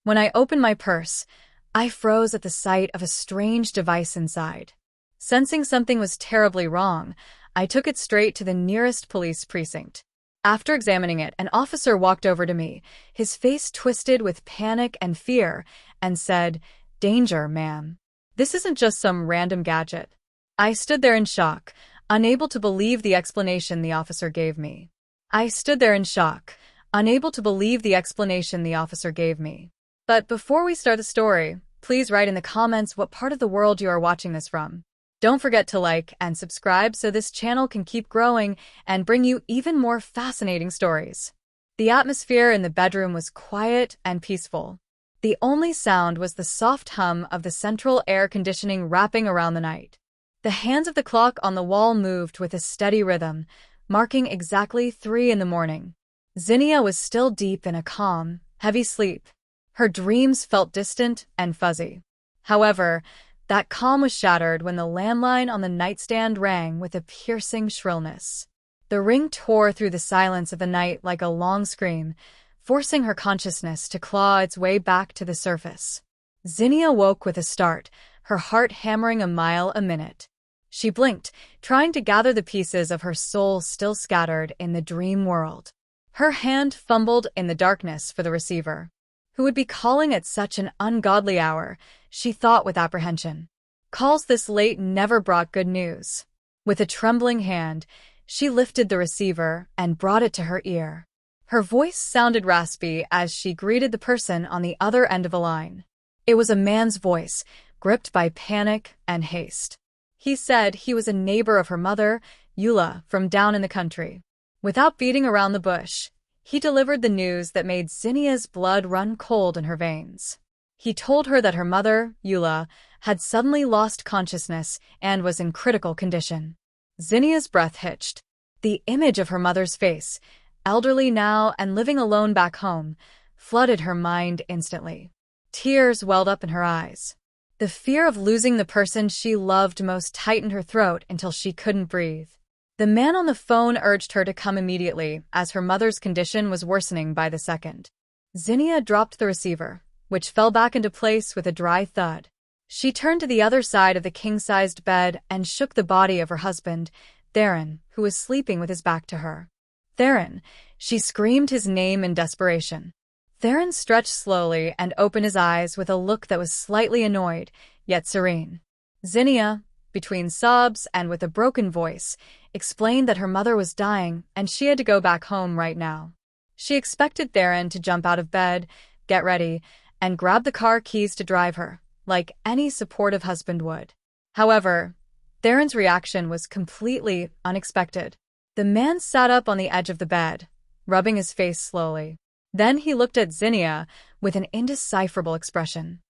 When I opened my purse, I froze at the sight of a strange device inside. Sensing something was terribly wrong, I took it straight to the nearest police precinct. After examining it, an officer walked over to me, his face twisted with panic and fear, and said, "Danger, ma'am. This isn't just some random gadget." I stood there in shock, unable to believe the explanation the officer gave me. But before we start the story, please write in the comments what part of the world you are watching this from. Don't forget to like and subscribe so this channel can keep growing and bring you even more fascinating stories. The atmosphere in the bedroom was quiet and peaceful. The only sound was the soft hum of the central air conditioning wrapping around the night. The hands of the clock on the wall moved with a steady rhythm, marking exactly 3 in the morning. Zinnia was still deep in a calm, heavy sleep. Her dreams felt distant and fuzzy. However, that calm was shattered when the landline on the nightstand rang with a piercing shrillness. The ring tore through the silence of the night like a long scream, forcing her consciousness to claw its way back to the surface. Zinnia woke with a start, her heart hammering a mile a minute. She blinked, trying to gather the pieces of her soul still scattered in the dream world. Her hand fumbled in the darkness for the receiver. Who would be calling at such an ungodly hour, she thought with apprehension. Calls this late never brought good news. With a trembling hand, she lifted the receiver and brought it to her ear. Her voice sounded raspy as she greeted the person on the other end of the line. It was a man's voice, gripped by panic and haste. He said he was a neighbor of her mother, Eula, from down in the country. Without beating around the bush, he delivered the news that made Zinnia's blood run cold in her veins. He told her that her mother, Eula, had suddenly lost consciousness and was in critical condition. Zinnia's breath hitched. The image of her mother's face, elderly now and living alone back home, flooded her mind instantly. Tears welled up in her eyes. The fear of losing the person she loved most tightened her throat until she couldn't breathe. The man on the phone urged her to come immediately, as her mother's condition was worsening by the second. Zinnia dropped the receiver, which fell back into place with a dry thud. She turned to the other side of the king-sized bed and shook the body of her husband, Theron, who was sleeping with his back to her. "Theron!" She screamed his name in desperation. Theron stretched slowly and opened his eyes with a look that was slightly annoyed, yet serene. Zinnia, between sobs and with a broken voice, explained that her mother was dying and she had to go back home right now. She expected Theron to jump out of bed, get ready, and grab the car keys to drive her, like any supportive husband would. However, Theron's reaction was completely unexpected. The man sat up on the edge of the bed, rubbing his face slowly. Then he looked at Zinnia with an indecipherable expression.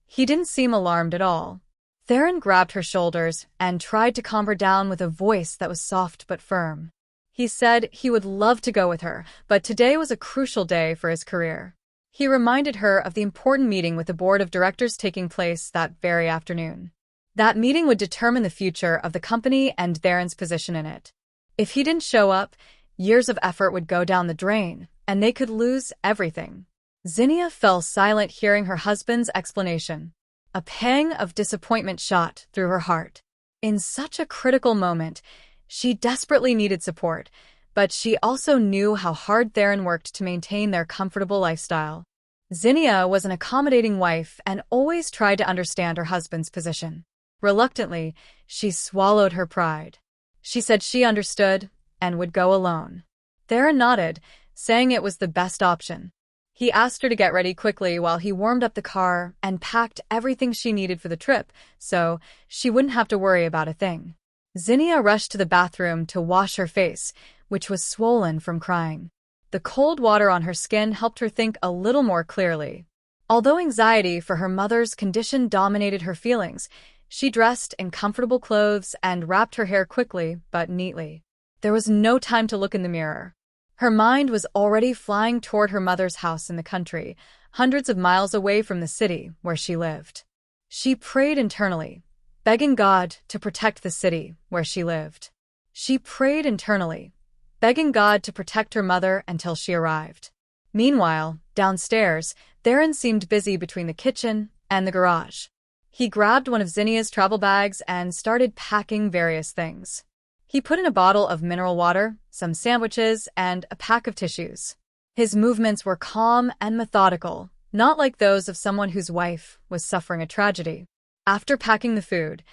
He didn't seem alarmed at all. Theron grabbed her shoulders and tried to calm her down with a voice that was soft but firm. He said he would love to go with her, but today was a crucial day for his career. He reminded her of the important meeting with the board of directors taking place that very afternoon. That meeting would determine the future of the company and Theron's position in it. If he didn't show up, years of effort would go down the drain, and they could lose everything. Zinnia fell silent hearing her husband's explanation. A pang of disappointment shot through her heart. In such a critical moment, she desperately needed support, but she also knew how hard Theron worked to maintain their comfortable lifestyle. Zinnia was an accommodating wife and always tried to understand her husband's position. Reluctantly, she swallowed her pride. She said she understood and would go alone. Theron nodded, saying it was the best option. He asked her to get ready quickly while he warmed up the car and packed everything she needed for the trip, so she wouldn't have to worry about a thing. Zinnia rushed to the bathroom to wash her face, which was swollen from crying. The cold water on her skin helped her think a little more clearly. Although anxiety for her mother's condition dominated her feelings, she dressed in comfortable clothes and wrapped her hair quickly but neatly. There was no time to look in the mirror. Her mind was already flying toward her mother's house in the country, hundreds of miles away from the city where she lived. She prayed internally, begging God to protect the city where she lived. She prayed internally, begging God to protect her mother until she arrived. Meanwhile, downstairs, Theron seemed busy between the kitchen and the garage. He grabbed one of Zinnia's travel bags and started packing various things. He put in a bottle of mineral water, some sandwiches, and a pack of tissues. His movements were calm and methodical, not like those of someone whose wife was suffering a tragedy. After packing the food,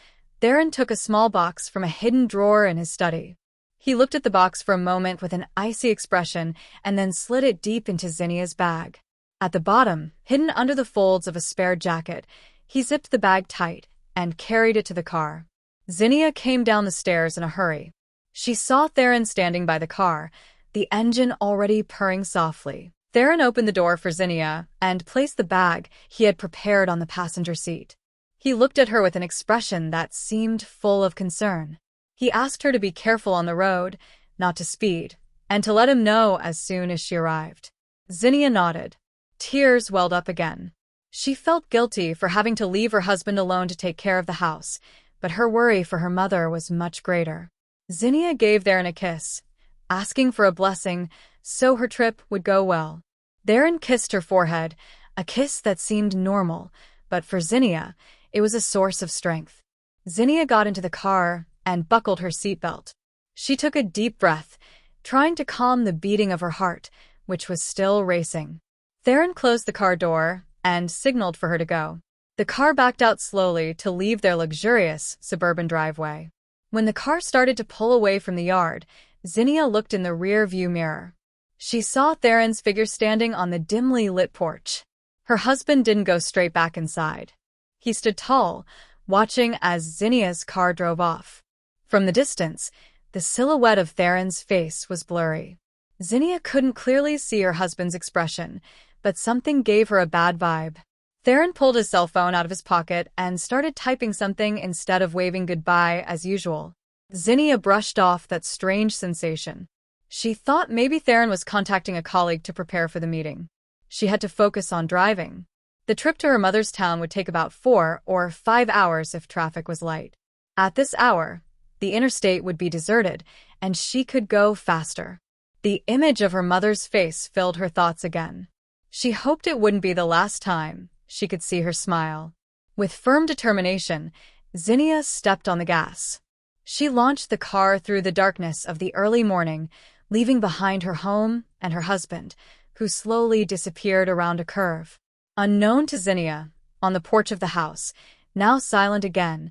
Theron took a small box from a hidden drawer in his study. He looked at the box for a moment with an icy expression and then slid it deep into Zinnia's bag. At the bottom, hidden under the folds of a spare jacket, he zipped the bag tight and carried it to the car. Zinnia came down the stairs in a hurry. She saw Theron standing by the car, the engine already purring softly. Theron opened the door for Zinnia and placed the bag he had prepared on the passenger seat. He looked at her with an expression that seemed full of concern. He asked her to be careful on the road, not to speed, and to let him know as soon as she arrived. Zinnia nodded. Tears welled up again. She felt guilty for having to leave her husband alone to take care of the house, but her worry for her mother was much greater. Zinnia gave Theron a kiss, asking for a blessing so her trip would go well. Theron kissed her forehead, a kiss that seemed normal, but for Zinnia, it was a source of strength. Zinnia got into the car and buckled her seatbelt. She took a deep breath, trying to calm the beating of her heart, which was still racing. Theron closed the car door and signaled for her to go. The car backed out slowly to leave their luxurious suburban driveway. When the car started to pull away from the yard, Zinnia looked in the rear-view mirror. She saw Theron's figure standing on the dimly lit porch. Her husband didn't go straight back inside. He stood tall, watching as Zinnia's car drove off. From the distance, the silhouette of Theron's face was blurry. Zinnia couldn't clearly see her husband's expression, but something gave her a bad vibe. Theron pulled his cell phone out of his pocket and started typing something instead of waving goodbye as usual. Zinnia brushed off that strange sensation. She thought maybe Theron was contacting a colleague to prepare for the meeting. She had to focus on driving. The trip to her mother's town would take about 4 or 5 hours if traffic was light. At this hour, the interstate would be deserted, and she could go faster. The image of her mother's face filled her thoughts again. She hoped it wouldn't be the last time she could see her smile. With firm determination, Zinnia stepped on the gas. She launched the car through the darkness of the early morning, leaving behind her home and her husband, who slowly disappeared around a curve. Unknown to Zinnia, on the porch of the house, now silent again,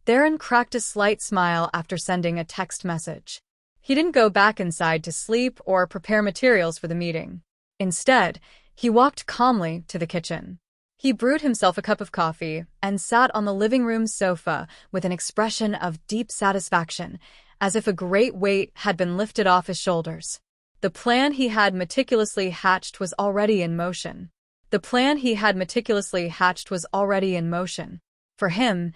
Theron cracked a slight smile after sending a text message. He didn't go back inside to sleep or prepare materials for the meeting. Instead, he walked calmly to the kitchen. He brewed himself a cup of coffee and sat on the living room sofa with an expression of deep satisfaction, as if a great weight had been lifted off his shoulders. The plan he had meticulously hatched was already in motion. For him,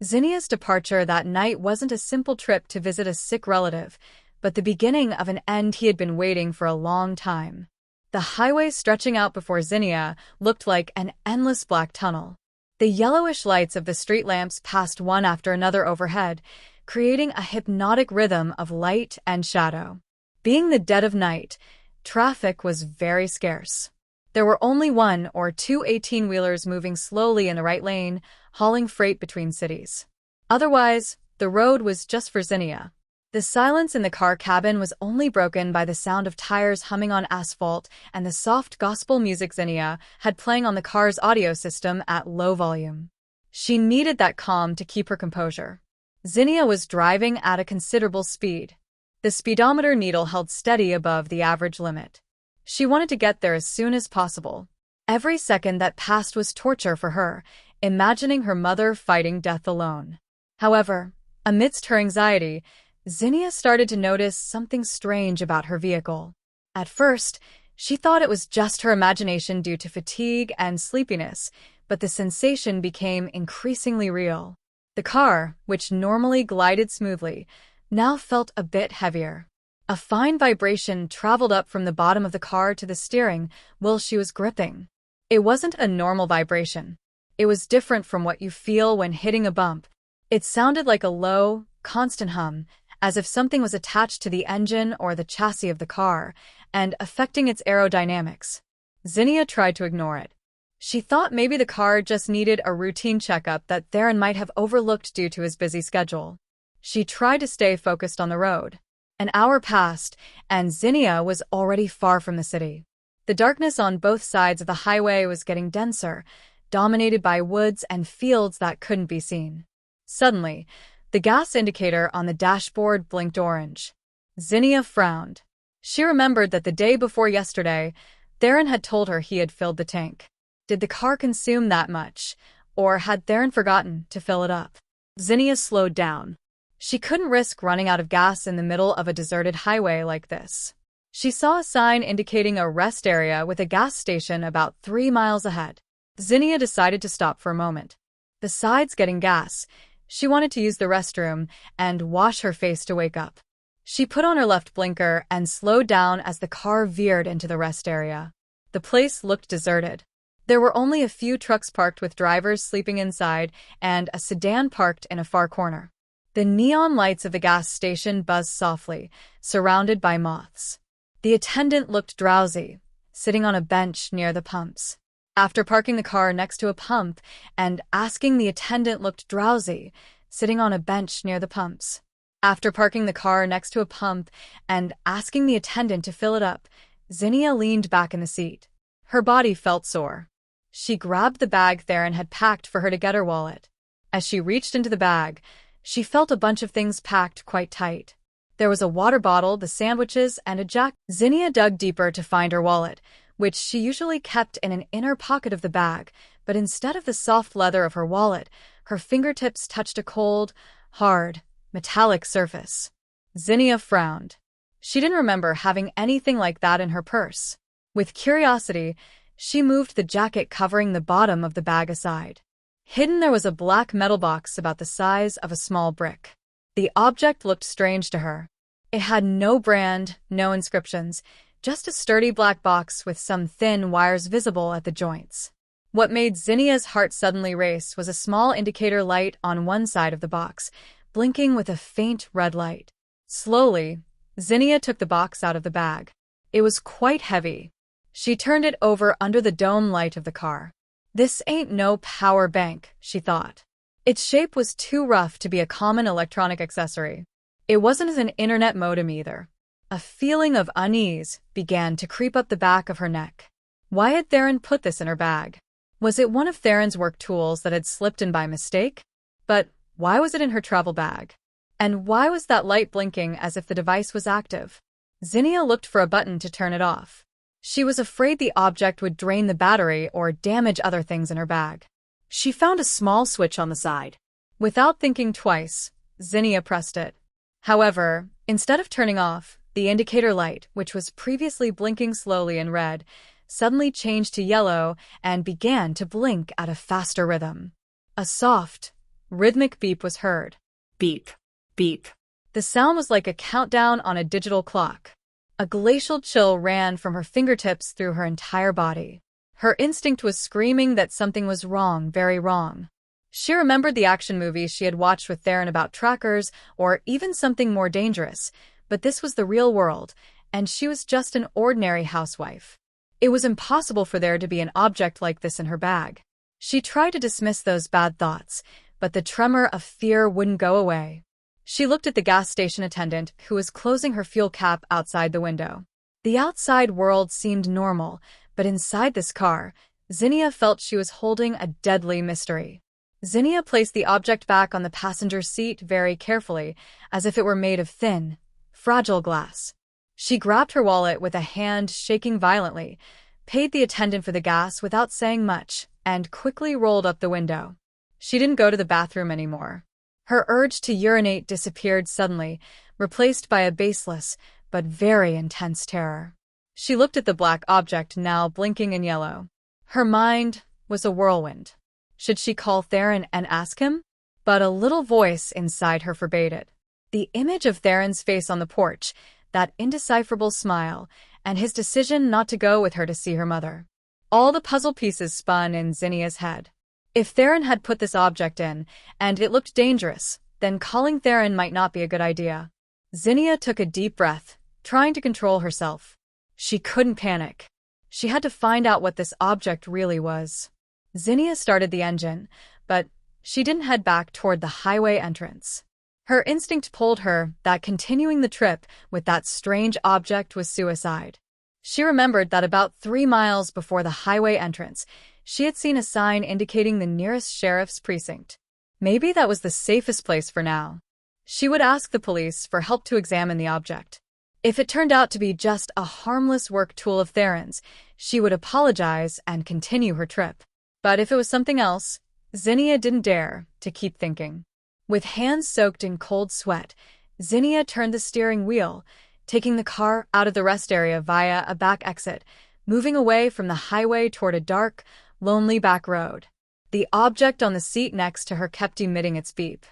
Zinnia's departure that night wasn't a simple trip to visit a sick relative, but the beginning of an end he had been waiting for a long time. The highway stretching out before Zinnia looked like an endless black tunnel. The yellowish lights of the street lamps passed one after another overhead, creating a hypnotic rhythm of light and shadow. Being the dead of night, traffic was very scarce. There were only 1 or 2 18-wheelers moving slowly in the right lane, hauling freight between cities. Otherwise, the road was just for Zinnia. The silence in the car cabin was only broken by the sound of tires humming on asphalt and the soft gospel music Zinnia had playing on the car's audio system at low volume. She needed that calm to keep her composure. Zinnia was driving at a considerable speed. The speedometer needle held steady above the average limit. She wanted to get there as soon as possible. Every second that passed was torture for her, imagining her mother fighting death alone. However, amidst her anxiety, Zinnia started to notice something strange about her vehicle. At first, she thought it was just her imagination due to fatigue and sleepiness, but the sensation became increasingly real. The car, which normally glided smoothly, now felt a bit heavier. A fine vibration traveled up from the bottom of the car to the steering wheel she was gripping. It wasn't a normal vibration. It was different from what you feel when hitting a bump. It sounded like a low, constant hum, as if something was attached to the engine or the chassis of the car and affecting its aerodynamics. Zinnia tried to ignore it. She thought maybe the car just needed a routine checkup that Theron might have overlooked due to his busy schedule. She tried to stay focused on the road. An hour passed, and Zinnia was already far from the city. The darkness on both sides of the highway was getting denser, dominated by woods and fields that couldn't be seen. Suddenly, the gas indicator on the dashboard blinked orange. Zinnia frowned. She remembered that the day before yesterday, Theron had told her he had filled the tank. Did the car consume that much, or had Theron forgotten to fill it up? Zinnia slowed down. She couldn't risk running out of gas in the middle of a deserted highway like this. She saw a sign indicating a rest area with a gas station about 3 miles ahead. Zinnia decided to stop for a moment. Besides getting gas, she wanted to use the restroom and wash her face to wake up. She put on her left blinker and slowed down as the car veered into the rest area. The place looked deserted. There were only a few trucks parked with drivers sleeping inside and a sedan parked in a far corner. The neon lights of the gas station buzzed softly, surrounded by moths. The attendant looked drowsy, sitting on a bench near the pumps. After parking the car next to a pump and asking the attendant looked drowsy, sitting on a bench near the pumps. After parking the car next to a pump and asking the attendant to fill it up, Zinnia leaned back in the seat. Her body felt sore. She grabbed the bag Theron had packed for her to get her wallet. As she reached into the bag, she felt a bunch of things packed quite tight. There was a water bottle, the sandwiches, and a jacket. Zinnia dug deeper to find her wallet, which she usually kept in an inner pocket of the bag, but instead of the soft leather of her wallet, her fingertips touched a cold, hard, metallic surface. Zinnia frowned. She didn't remember having anything like that in her purse. With curiosity, she moved the jacket covering the bottom of the bag aside. Hidden there was a black metal box about the size of a small brick. The object looked strange to her. It had no brand, no inscriptions, just a sturdy black box with some thin wires visible at the joints. What made Zinnia's heart suddenly race was a small indicator light on one side of the box, blinking with a faint red light. Slowly, Zinnia took the box out of the bag. It was quite heavy. She turned it over under the dome light of the car. This ain't no power bank, she thought. Its shape was too rough to be a common electronic accessory. It wasn't an internet modem either. A feeling of unease began to creep up the back of her neck. Why had Theron put this in her bag? Was it one of Theron's work tools that had slipped in by mistake? But why was it in her travel bag? And why was that light blinking as if the device was active? Zinnia looked for a button to turn it off. She was afraid the object would drain the battery or damage other things in her bag. She found a small switch on the side. Without thinking twice, Zinnia pressed it. However, instead of turning off, the indicator light, which was previously blinking slowly in red, suddenly changed to yellow and began to blink at a faster rhythm. A soft, rhythmic beep was heard. Beep, beep. The sound was like a countdown on a digital clock. A glacial chill ran from her fingertips through her entire body. Her instinct was screaming that something was wrong, very wrong. She remembered the action movies she had watched with Theron about trackers, or even something more dangerous, but this was the real world, and she was just an ordinary housewife. It was impossible for there to be an object like this in her bag. She tried to dismiss those bad thoughts, but the tremor of fear wouldn't go away. She looked at the gas station attendant, who was closing her fuel cap outside the window. The outside world seemed normal, but inside this car, Zinnia felt she was holding a deadly mystery. Zinnia placed the object back on the passenger seat very carefully, as if it were made of thin, fragile glass. She grabbed her wallet with a hand shaking violently, paid the attendant for the gas without saying much, and quickly rolled up the window. She didn't go to the bathroom anymore. Her urge to urinate disappeared suddenly, replaced by a baseless but very intense terror. She looked at the black object now blinking in yellow. Her mind was a whirlwind. Should she call Theron and ask him? But a little voice inside her forbade it. The image of Theron's face on the porch, that indecipherable smile, and his decision not to go with her to see her mother. All the puzzle pieces spun in Zinnia's head. If Theron had put this object in, and it looked dangerous, then calling Theron might not be a good idea. Zinnia took a deep breath, trying to control herself. She couldn't panic. She had to find out what this object really was. Zinnia started the engine, but she didn't head back toward the highway entrance. Her instinct told her that continuing the trip with that strange object was suicide. She remembered that about 3 miles before the highway entrance, she had seen a sign indicating the nearest sheriff's precinct. Maybe that was the safest place for now. She would ask the police for help to examine the object. If it turned out to be just a harmless work tool of Theron's, she would apologize and continue her trip. But if it was something else, Zinnia didn't dare to keep thinking. With hands soaked in cold sweat, Zinnia turned the steering wheel, taking the car out of the rest area via a back exit, moving away from the highway toward a dark, lonely back road. The object on the seat next to her kept emitting its beep.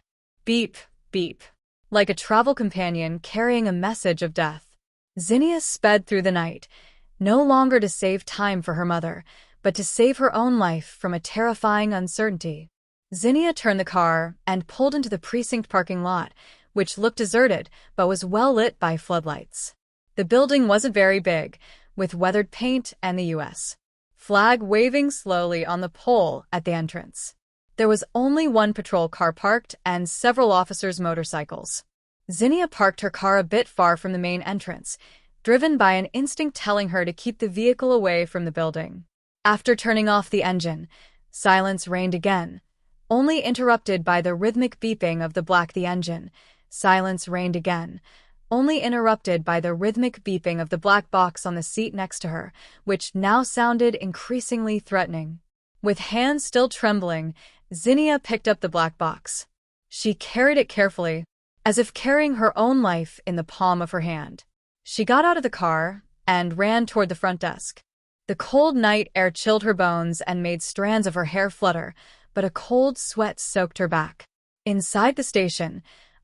Beep, beep. Like a travel companion carrying a message of death. Zinnia sped through the night, no longer to save time for her mother, but to save her own life from a terrifying uncertainty. Zinnia turned the car and pulled into the precinct parking lot, which looked deserted but was well lit by floodlights. The building wasn't very big, with weathered paint and the U.S. flag waving slowly on the pole at the entrance. There was only one patrol car parked and several officers' motorcycles. Zinnia parked her car a bit far from the main entrance, driven by an instinct telling her to keep the vehicle away from the building. After turning off the engine, silence reigned again, only interrupted by the rhythmic beeping of the engine. Silence reigned again, only interrupted by the rhythmic beeping of the black box on the seat next to her, which now sounded increasingly threatening. With hands still trembling, Zinnia picked up the black box. She carried it carefully, as if carrying her own life in the palm of her hand. She got out of the car and ran toward the front desk. The cold night air chilled her bones and made strands of her hair flutter, but a cold sweat soaked her back. Inside the station,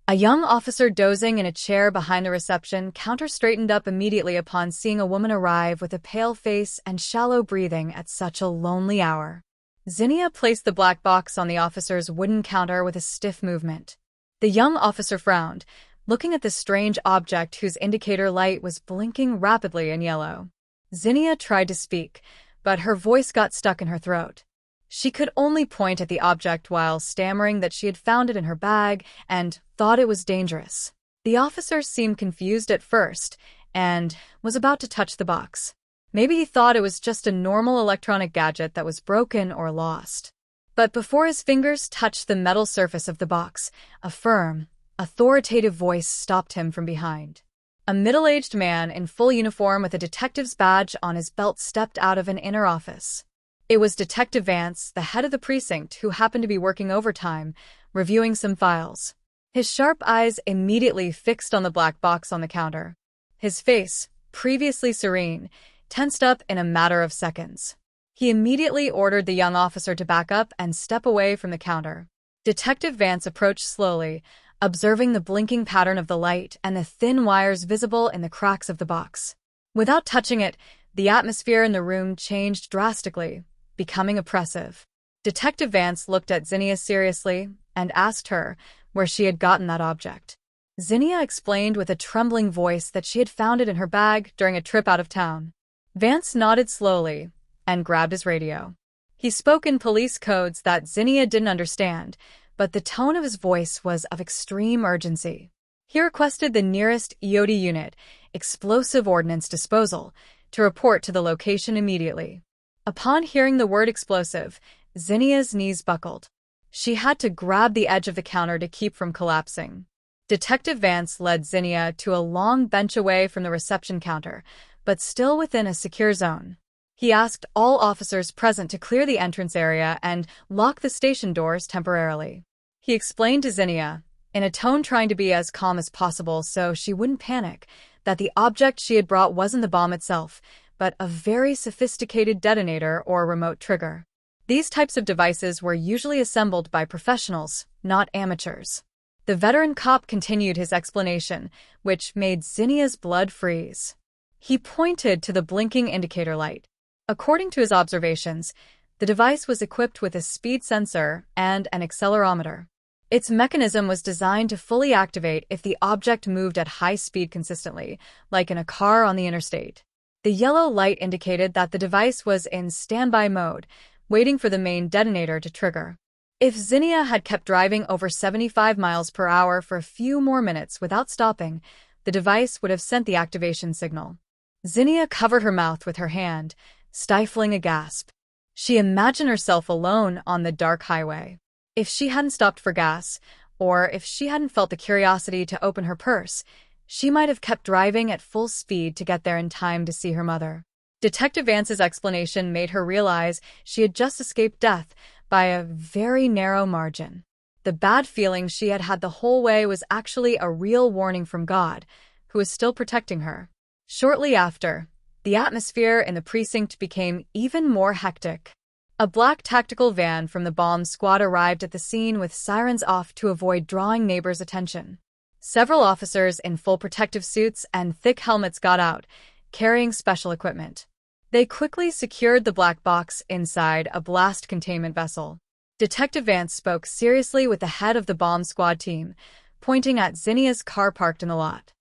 a young officer dozing in a chair behind the reception counter straightened up immediately upon seeing a woman arrive with a pale face and shallow breathing at such a lonely hour. Zinnia placed the black box on the officer's wooden counter with a stiff movement. The young officer frowned, looking at the strange object whose indicator light was blinking rapidly in yellow. Zinnia tried to speak, but her voice got stuck in her throat. She could only point at the object while stammering that she had found it in her bag and thought it was dangerous. The officer seemed confused at first and was about to touch the box. Maybe he thought it was just a normal electronic gadget that was broken or lost. But before his fingers touched the metal surface of the box, a firm, authoritative voice stopped him from behind. A middle-aged man in full uniform with a detective's badge on his belt stepped out of an inner office. It was Detective Vance, the head of the precinct, who happened to be working overtime, reviewing some files. His sharp eyes immediately fixed on the black box on the counter. His face, previously serene, tensed up in a matter of seconds. He immediately ordered the young officer to back up and step away from the counter. Detective Vance approached slowly, observing the blinking pattern of the light and the thin wires visible in the cracks of the box. Without touching it, the atmosphere in the room changed drastically, becoming oppressive. Detective Vance looked at Zinnia seriously and asked her where she had gotten that object. Zinnia explained with a trembling voice that she had found it in her bag during a trip out of town. Vance nodded slowly and grabbed his radio. He spoke in police codes that Zinnia didn't understand, but the tone of his voice was of extreme urgency. He requested the nearest EOD unit, Explosive Ordnance Disposal, to report to the location immediately. Upon hearing the word explosive, Zinnia's knees buckled. She had to grab the edge of the counter to keep from collapsing. Detective Vance led Zinnia to a long bench away from the reception counter, but still within a secure zone. He asked all officers present to clear the entrance area and lock the station doors temporarily. He explained to Zinnia, in a tone trying to be as calm as possible so she wouldn't panic, that the object she had brought wasn't the bomb itself, but a very sophisticated detonator or remote trigger. These types of devices were usually assembled by professionals, not amateurs. The veteran cop continued his explanation, which made Zinnia's blood freeze. He pointed to the blinking indicator light. According to his observations, the device was equipped with a speed sensor and an accelerometer. Its mechanism was designed to fully activate if the object moved at high speed consistently, like in a car on the interstate. The yellow light indicated that the device was in standby mode, waiting for the main detonator to trigger. If Zinnia had kept driving over 75 miles per hour for a few more minutes without stopping, the device would have sent the activation signal. Zinnia covered her mouth with her hand, stifling a gasp. She imagined herself alone on the dark highway. If she hadn't stopped for gas, or if she hadn't felt the curiosity to open her purse, she might have kept driving at full speed to get there in time to see her mother. Detective Vance's explanation made her realize she had just escaped death by a very narrow margin. The bad feeling she had had the whole way was actually a real warning from God, who was still protecting her. Shortly after, the atmosphere in the precinct became even more hectic. A black tactical van from the bomb squad arrived at the scene with sirens off to avoid drawing neighbors' attention. Several officers in full protective suits and thick helmets got out, carrying special equipment. They quickly secured the black box inside a blast containment vessel. Detective Vance spoke seriously with the head of the bomb squad team, pointing at Zinnia's car parked in the lot.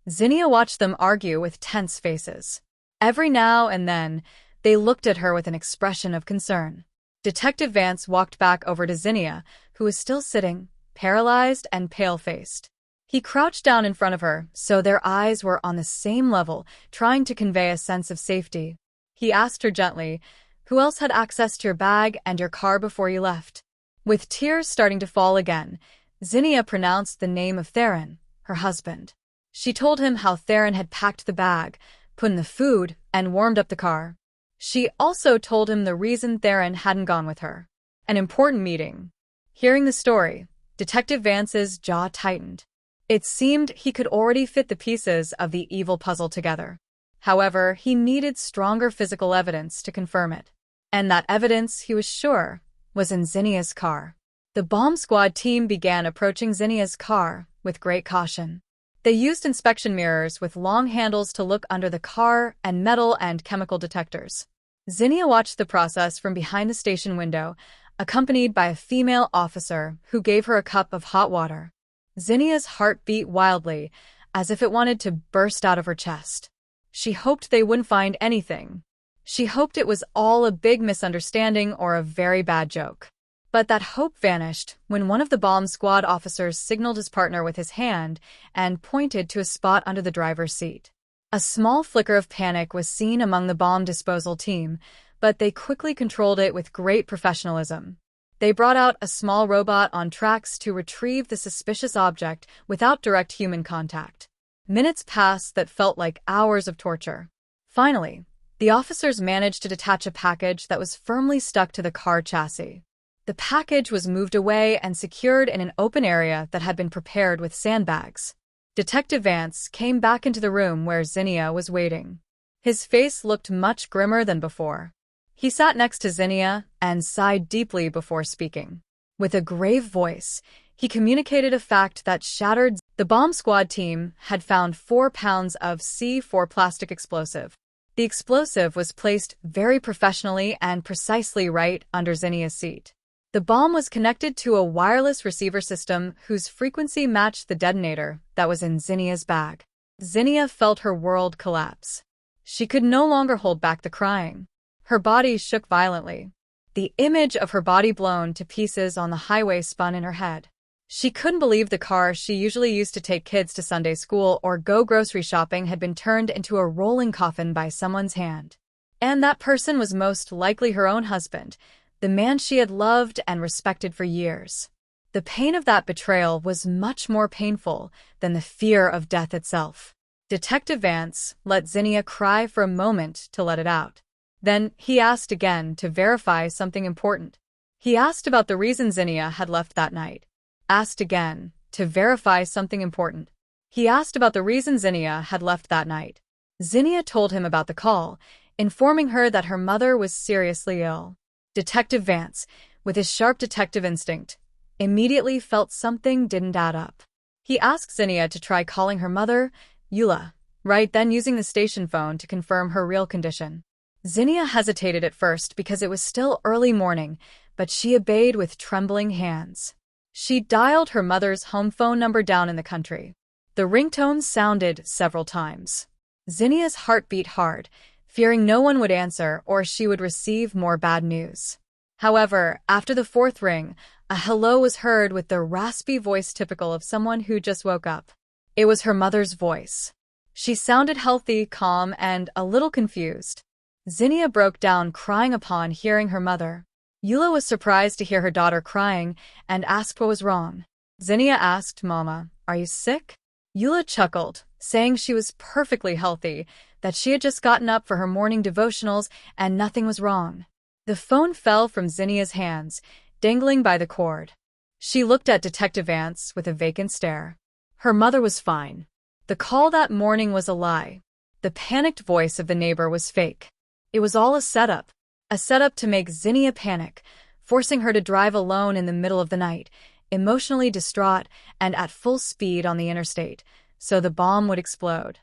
Zinnia watched them argue with tense faces. Every now and then, they looked at her with an expression of concern. Detective Vance walked back over to Zinnia, who was still sitting, paralyzed and pale-faced. He crouched down in front of her, so their eyes were on the same level, trying to convey a sense of safety. He asked her gently, "Who else had access to your bag and your car before you left?" With tears starting to fall again, Zinnia pronounced the name of Theron, her husband. She told him how Theron had packed the bag, put in the food, and warmed up the car. She also told him the reason Theron hadn't gone with her. An important meeting. Hearing the story, Detective Vance's jaw tightened. It seemed he could already fit the pieces of the evil puzzle together. However, he needed stronger physical evidence to confirm it. And that evidence, he was sure, was in Zinnia's car. The bomb squad team began approaching Zinnia's car with great caution. They used inspection mirrors with long handles to look under the car and metal and chemical detectors. Zinnia watched the process from behind the station window, accompanied by a female officer who gave her a cup of hot water. Zinnia's heart beat wildly, as if it wanted to burst out of her chest. She hoped they wouldn't find anything. She hoped it was all a big misunderstanding or a very bad joke. But that hope vanished when one of the bomb squad officers signaled his partner with his hand and pointed to a spot under the driver's seat. A small flicker of panic was seen among the bomb disposal team, but they quickly controlled it with great professionalism. They brought out a small robot on tracks to retrieve the suspicious object without direct human contact. Minutes passed that felt like hours of torture. Finally, the officers managed to detach a package that was firmly stuck to the car chassis. The package was moved away and secured in an open area that had been prepared with sandbags. Detective Vance came back into the room where Zinnia was waiting. His face looked much grimmer than before. He sat next to Zinnia and sighed deeply before speaking. With a grave voice, he communicated a fact that shattered. The bomb squad team had found 4 pounds of C4 plastic explosive. The explosive was placed very professionally and precisely right under Zinnia's seat. The bomb was connected to a wireless receiver system whose frequency matched the detonator that was in Zinnia's bag. Zinnia felt her world collapse. She could no longer hold back the crying. Her body shook violently. The image of her body blown to pieces on the highway spun in her head. She couldn't believe the car she usually used to take kids to Sunday school or go grocery shopping had been turned into a rolling coffin by someone's hand. And that person was most likely her own husband, the man she had loved and respected for years. The pain of that betrayal was much more painful than the fear of death itself. Detective Vance let Zinnia cry for a moment to let it out. Then he asked again to verify something important. He asked about the reason Zinnia had left that night. Asked again to verify something important. He asked about the reason Zinnia had left that night. Zinnia told him about the call, informing her that her mother was seriously ill. Detective Vance, with his sharp detective instinct, immediately felt something didn't add up. He asked Zinnia to try calling her mother, Eula, right then using the station phone to confirm her real condition. Zinnia hesitated at first because it was still early morning, but she obeyed with trembling hands. She dialed her mother's home phone number down in the country. The ringtone sounded several times. Zinnia's heart beat hard, fearing no one would answer or she would receive more bad news. However, after the fourth ring, a hello was heard with the raspy voice typical of someone who just woke up. It was her mother's voice. She sounded healthy, calm, and a little confused. Zinnia broke down crying upon hearing her mother. Eula was surprised to hear her daughter crying and asked what was wrong. Zinnia asked, "Mama, are you sick?" Eula chuckled, saying she was perfectly healthy, that she had just gotten up for her morning devotionals and nothing was wrong. The phone fell from Zinnia's hands, dangling by the cord. She looked at Detective Vance with a vacant stare. Her mother was fine. The call that morning was a lie. The panicked voice of the neighbor was fake. It was all a setup to make Zinnia panic, forcing her to drive alone in the middle of the night, emotionally distraught and at full speed on the interstate, so the bomb would explode.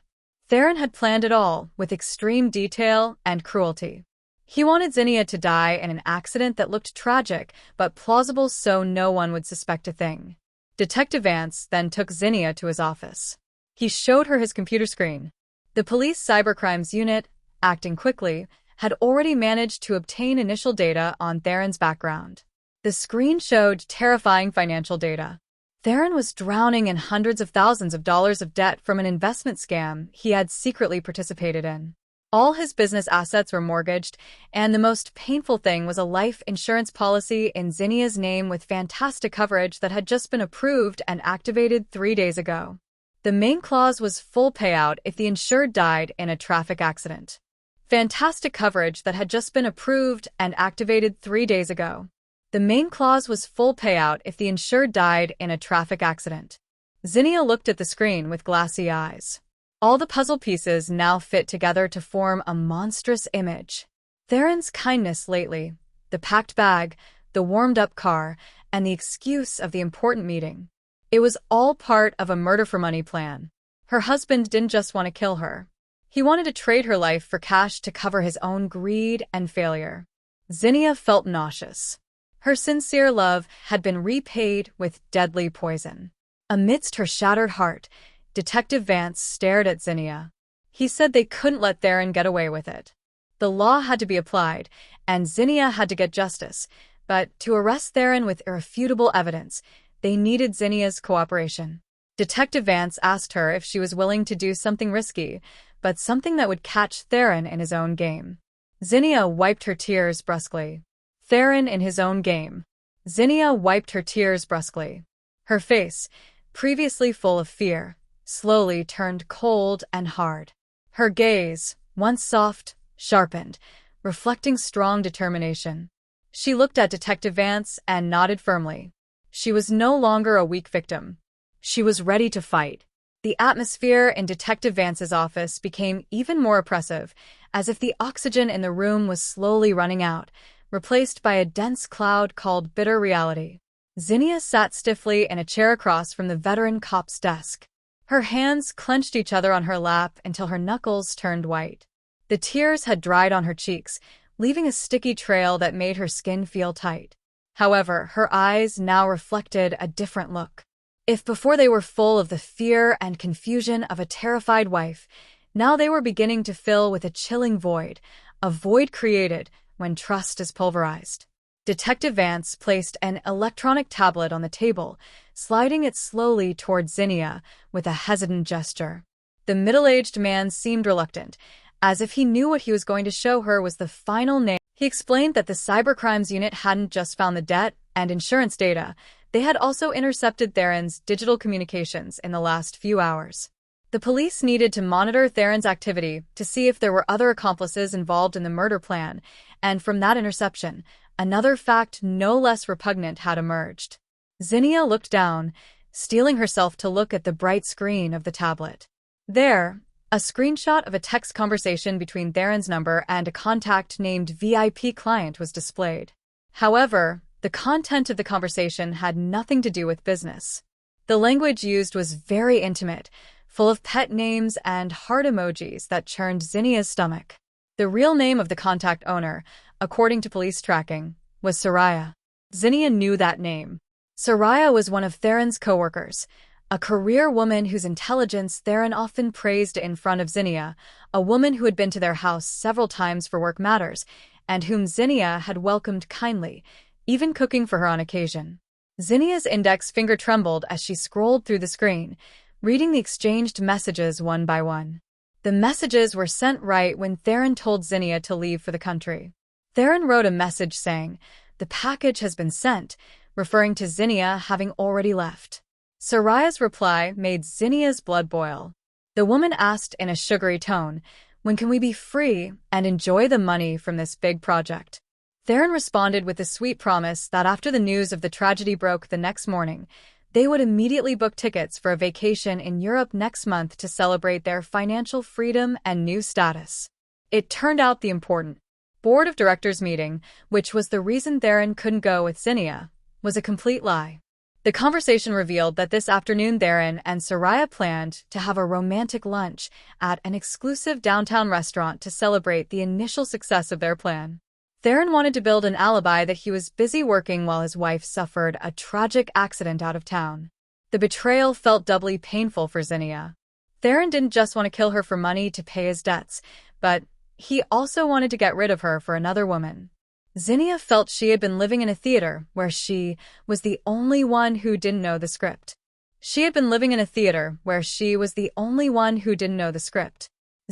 Theron had planned it all with extreme detail and cruelty. He wanted Zinnia to die in an accident that looked tragic but plausible so no one would suspect a thing. Detective Vance then took Zinnia to his office. He showed her his computer screen. The police cybercrimes unit, acting quickly, had already managed to obtain initial data on Theron's background. The screen showed terrifying financial data. Theron was drowning in hundreds of thousands of dollars of debt from an investment scam he had secretly participated in. All his business assets were mortgaged, and the most painful thing was a life insurance policy in Zinnia's name with fantastic coverage that had just been approved and activated 3 days ago. The main clause was full payout if the insured died in a traffic accident. Fantastic coverage that had just been approved and activated 3 days ago. The main clause was full payout if the insured died in a traffic accident. Zinnia looked at the screen with glassy eyes. All the puzzle pieces now fit together to form a monstrous image. Theron's kindness lately, the packed bag, the warmed-up car, and the excuse of the important meeting. It was all part of a murder-for-money plan. Her husband didn't just want to kill her. He wanted to trade her life for cash to cover his own greed and failure. Zinnia felt nauseous. Her sincere love had been repaid with deadly poison. Amidst her shattered heart, Detective Vance stared at Zinnia. He said they couldn't let Theron get away with it. The law had to be applied, and Zinnia had to get justice, but to arrest Theron with irrefutable evidence, they needed Zinnia's cooperation. Detective Vance asked her if she was willing to do something risky, but something that would catch Theron in his own game. Zinnia wiped her tears brusquely. Theron in his own game. Zinnia wiped her tears brusquely. Her face, previously full of fear, slowly turned cold and hard. Her gaze, once soft, sharpened, reflecting strong determination. She looked at Detective Vance and nodded firmly. She was no longer a weak victim. She was ready to fight. The atmosphere in Detective Vance's office became even more oppressive, as if the oxygen in the room was slowly running out, replaced by a dense cloud called bitter reality. Zinnia sat stiffly in a chair across from the veteran cop's desk. Her hands clenched each other on her lap until her knuckles turned white. The tears had dried on her cheeks, leaving a sticky trail that made her skin feel tight. However, her eyes now reflected a different look. If before they were full of the fear and confusion of a terrified wife, now they were beginning to fill with a chilling void, a void created when trust is pulverized. Detective Vance placed an electronic tablet on the table, sliding it slowly toward Zinnia with a hesitant gesture. The middle-aged man seemed reluctant, as if he knew what he was going to show her was the final nail. He explained that the cybercrimes unit hadn't just found the debt and insurance data, they had also intercepted Theron's digital communications in the last few hours. The police needed to monitor Theron's activity to see if there were other accomplices involved in the murder plan, and from that interception, another fact no less repugnant had emerged. Zinnia looked down, steeling herself to look at the bright screen of the tablet. There, a screenshot of a text conversation between Theron's number and a contact named VIP Client was displayed. However, the content of the conversation had nothing to do with business. The language used was very intimate, full of pet names and heart emojis that churned Zinnia's stomach. The real name of the contact owner, according to police tracking, was Soraya. Zinnia knew that name. Soraya was one of Theron's co-workers, a career woman whose intelligence Theron often praised in front of Zinnia, a woman who had been to their house several times for work matters, and whom Zinnia had welcomed kindly, even cooking for her on occasion. Zinnia's index finger trembled as she scrolled through the screen, reading the exchanged messages one by one. The messages were sent right when Theron told Zinnia to leave for the country. Theron wrote a message saying, "The package has been sent," referring to Zinnia having already left. Soraya's reply made Zinnia's blood boil. The woman asked in a sugary tone, "When can we be free and enjoy the money from this big project?" Theron responded with the sweet promise that after the news of the tragedy broke the next morning, they would immediately book tickets for a vacation in Europe next month to celebrate their financial freedom and new status. It turned out the important board of directors meeting, which was the reason Theron couldn't go with Zinnia, was a complete lie. The conversation revealed that this afternoon Theron and Soraya planned to have a romantic lunch at an exclusive downtown restaurant to celebrate the initial success of their plan. Theron wanted to build an alibi that he was busy working while his wife suffered a tragic accident out of town. The betrayal felt doubly painful for Zinnia. Theron didn't just want to kill her for money to pay his debts, but he also wanted to get rid of her for another woman. Zinnia felt she had been living in a theater where she was the only one who didn't know the script.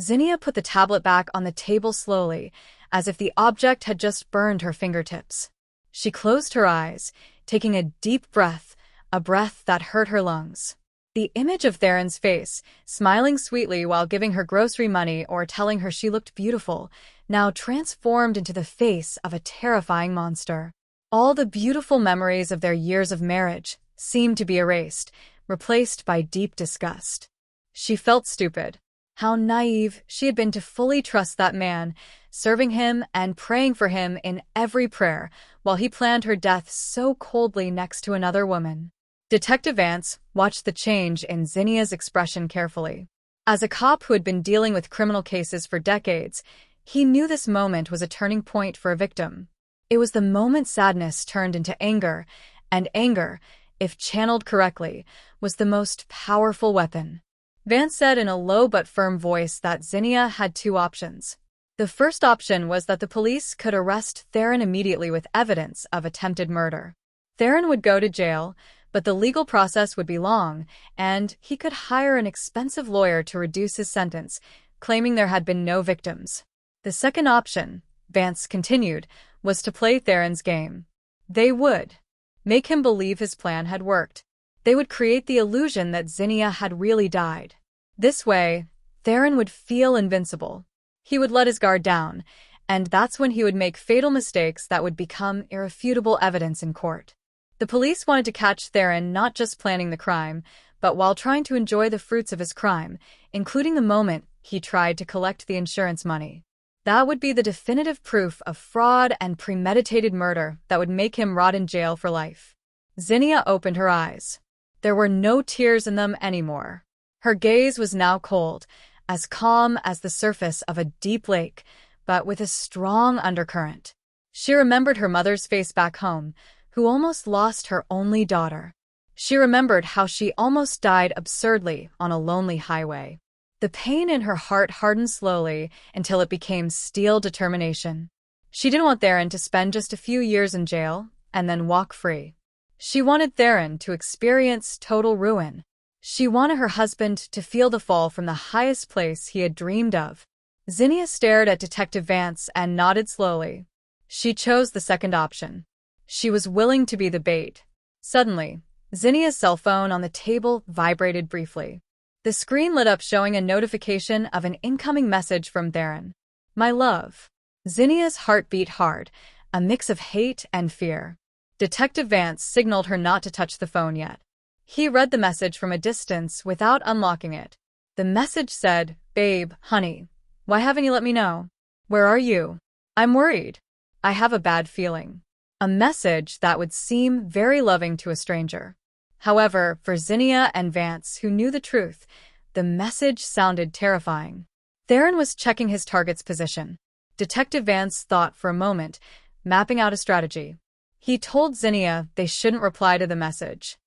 Zinnia put the tablet back on the table slowly, as if the object had just burned her fingertips. She closed her eyes, taking a deep breath, a breath that hurt her lungs. The image of Theron's face, smiling sweetly while giving her grocery money or telling her she looked beautiful, now transformed into the face of a terrifying monster. All the beautiful memories of their years of marriage seemed to be erased, replaced by deep disgust. She felt stupid. How naive she had been to fully trust that man, serving him and praying for him in every prayer, while he planned her death so coldly next to another woman. Detective Vance watched the change in Zinnia's expression carefully. As a cop who had been dealing with criminal cases for decades, he knew this moment was a turning point for a victim. It was the moment sadness turned into anger, and anger, if channeled correctly, was the most powerful weapon. Vance said in a low but firm voice that Zinnia had two options. The first option was that the police could arrest Theron immediately with evidence of attempted murder. Theron would go to jail, but the legal process would be long, and he could hire an expensive lawyer to reduce his sentence, claiming there had been no victims. The second option, Vance continued, was to play Theron's game. They would make him believe his plan had worked. They would create the illusion that Zinnia had really died. This way, Theron would feel invincible. He would let his guard down, and that's when he would make fatal mistakes that would become irrefutable evidence in court. The police wanted to catch Theron not just planning the crime, but while trying to enjoy the fruits of his crime, including the moment he tried to collect the insurance money. That would be the definitive proof of fraud and premeditated murder that would make him rot in jail for life. Zinnia opened her eyes. There were no tears in them anymore. Her gaze was now cold, as calm as the surface of a deep lake, but with a strong undercurrent. She remembered her mother's face back home, who almost lost her only daughter. She remembered how she almost died absurdly on a lonely highway. The pain in her heart hardened slowly until it became steel determination. She didn't want Theron to spend just a few years in jail and then walk free. She wanted Theron to experience total ruin. She wanted her husband to feel the fall from the highest place he had dreamed of. Zinnia stared at Detective Vance and nodded slowly. She chose the second option. She was willing to be the bait. Suddenly, Zinnia's cell phone on the table vibrated briefly. The screen lit up showing a notification of an incoming message from Theron. "My love." Zinnia's heart beat hard, a mix of hate and fear. Detective Vance signaled her not to touch the phone yet. He read the message from a distance without unlocking it. The message said, "Babe, honey, why haven't you let me know? Where are you? I'm worried. I have a bad feeling." A message that would seem very loving to a stranger. However, for Zinnia and Vance, who knew the truth, the message sounded terrifying. Theron was checking his target's position. Detective Vance thought for a moment, mapping out a strategy. He told Zinnia they shouldn't reply to the message.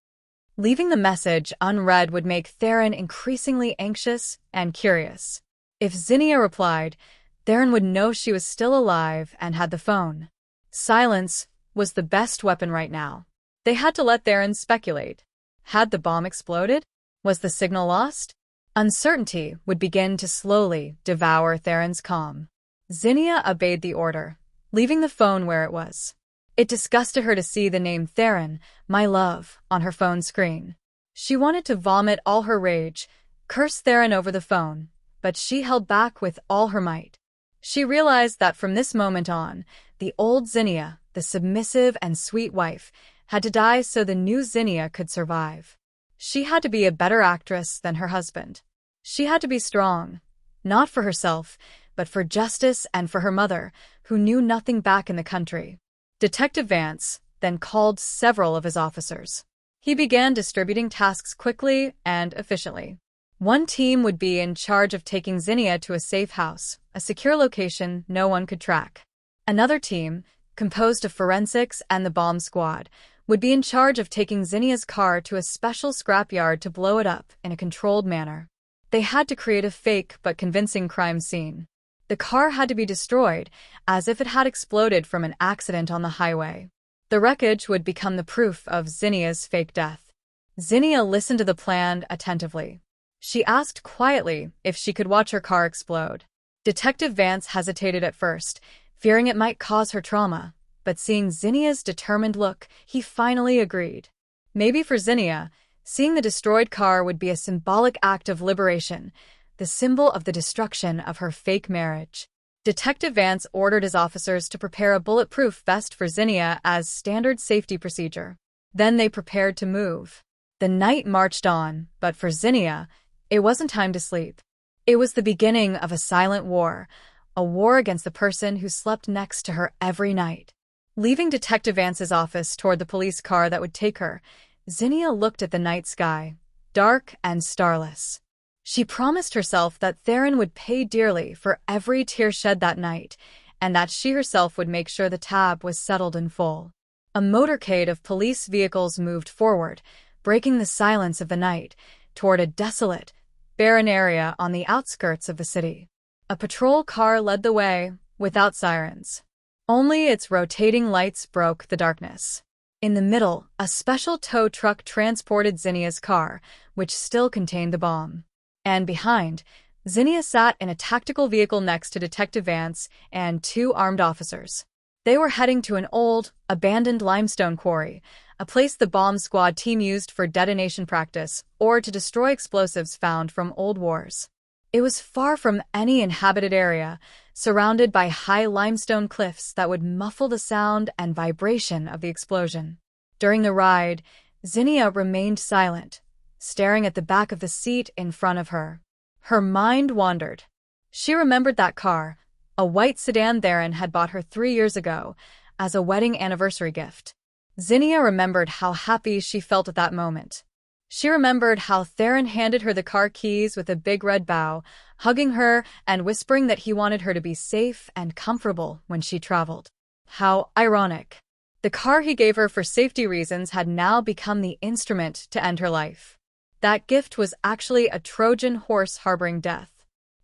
Leaving the message unread would make Theron increasingly anxious and curious. If Zinnia replied, Theron would know she was still alive and had the phone. Silence was the best weapon right now. They had to let Theron speculate. Had the bomb exploded? Was the signal lost? Uncertainty would begin to slowly devour Theron's calm. Zinnia obeyed the order, leaving the phone where it was. It disgusted her to see the name Theron, my love, on her phone screen. She wanted to vomit all her rage, curse Theron over the phone, but she held back with all her might. She realized that from this moment on, the old Zinnia, the submissive and sweet wife, had to die so the new Zinnia could survive. She had to be a better actress than her husband. She had to be strong, not for herself, but for justice and for her mother, who knew nothing back in the country. Detective Vance then called several of his officers. He began distributing tasks quickly and efficiently. One team would be in charge of taking Zinnia to a safe house, a secure location no one could track. Another team, composed of forensics and the bomb squad, would be in charge of taking Zinnia's car to a special scrapyard to blow it up in a controlled manner. They had to create a fake but convincing crime scene. The car had to be destroyed, as if it had exploded from an accident on the highway. The wreckage would become the proof of Zinnia's fake death. Zinnia listened to the plan attentively. She asked quietly if she could watch her car explode. Detective Vance hesitated at first, fearing it might cause her trauma, but seeing Zinnia's determined look, he finally agreed. Maybe for Zinnia, seeing the destroyed car would be a symbolic act of liberation, the symbol of the destruction of her fake marriage. Detective Vance ordered his officers to prepare a bulletproof vest for Zinnia as standard safety procedure. Then they prepared to move. The night marched on, but for Zinnia, it wasn't time to sleep. It was the beginning of a silent war, a war against the person who slept next to her every night. Leaving Detective Vance's office toward the police car that would take her, Zinnia looked at the night sky, dark and starless. She promised herself that Theron would pay dearly for every tear shed that night, and that she herself would make sure the tab was settled in full. A motorcade of police vehicles moved forward, breaking the silence of the night, toward a desolate, barren area on the outskirts of the city. A patrol car led the way, without sirens. Only its rotating lights broke the darkness. In the middle, a special tow truck transported Zinnia's car, which still contained the bomb. And behind, Zinnia sat in a tactical vehicle next to Detective Vance and two armed officers. They were heading to an old, abandoned limestone quarry, a place the bomb squad team used for detonation practice or to destroy explosives found from old wars. It was far from any inhabited area, surrounded by high limestone cliffs that would muffle the sound and vibration of the explosion. During the ride, Zinnia remained silent, staring at the back of the seat in front of her. Her mind wandered. She remembered that car, a white sedan Theron had bought her 3 years ago, as a wedding anniversary gift. Zinnia remembered how happy she felt at that moment. She remembered how Theron handed her the car keys with a big red bow, hugging her and whispering that he wanted her to be safe and comfortable when she traveled. How ironic. The car he gave her for safety reasons had now become the instrument to end her life. That gift was actually a Trojan horse harboring death.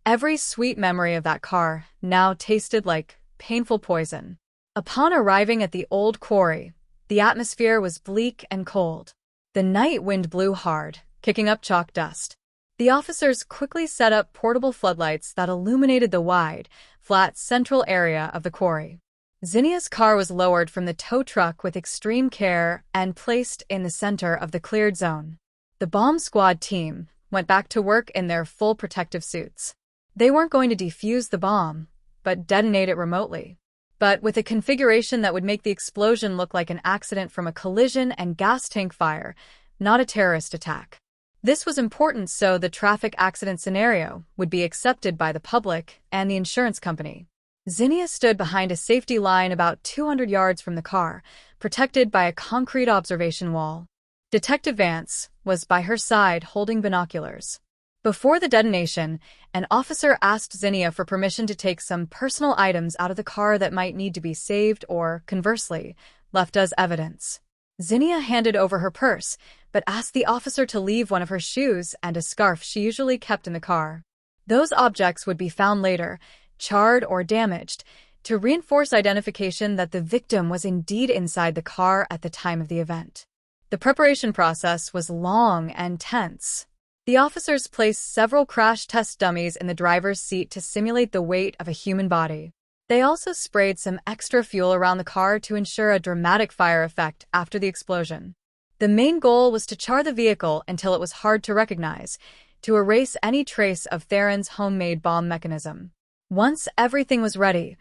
Every sweet memory of that car now tasted like painful poison. Upon arriving at the old quarry, the atmosphere was bleak and cold. The night wind blew hard, kicking up chalk dust. The officers quickly set up portable floodlights that illuminated the wide, flat central area of the quarry. Zinnia's car was lowered from the tow truck with extreme care and placed in the center of the cleared zone. The bomb squad team went back to work in their full protective suits. They weren't going to defuse the bomb, but detonate it remotely. But with a configuration that would make the explosion look like an accident from a collision and gas tank fire, not a terrorist attack. This was important so the traffic accident scenario would be accepted by the public and the insurance company. Zinnia stood behind a safety line about 200 yards from the car, protected by a concrete observation wall. Detective Vance was by her side holding binoculars. Before the detonation, an officer asked Zinnia for permission to take some personal items out of the car that might need to be saved or, conversely, left as evidence. Zinnia handed over her purse, but asked the officer to leave one of her shoes and a scarf she usually kept in the car. Those objects would be found later, charred or damaged, to reinforce identification that the victim was indeed inside the car at the time of the event. The preparation process was long and tense. The officers placed several crash test dummies in the driver's seat to simulate the weight of a human body. They also sprayed some extra fuel around the car to ensure a dramatic fire effect after the explosion. The main goal was to char the vehicle until it was hard to recognize, to erase any trace of Theron's homemade bomb mechanism. Once everything was ready,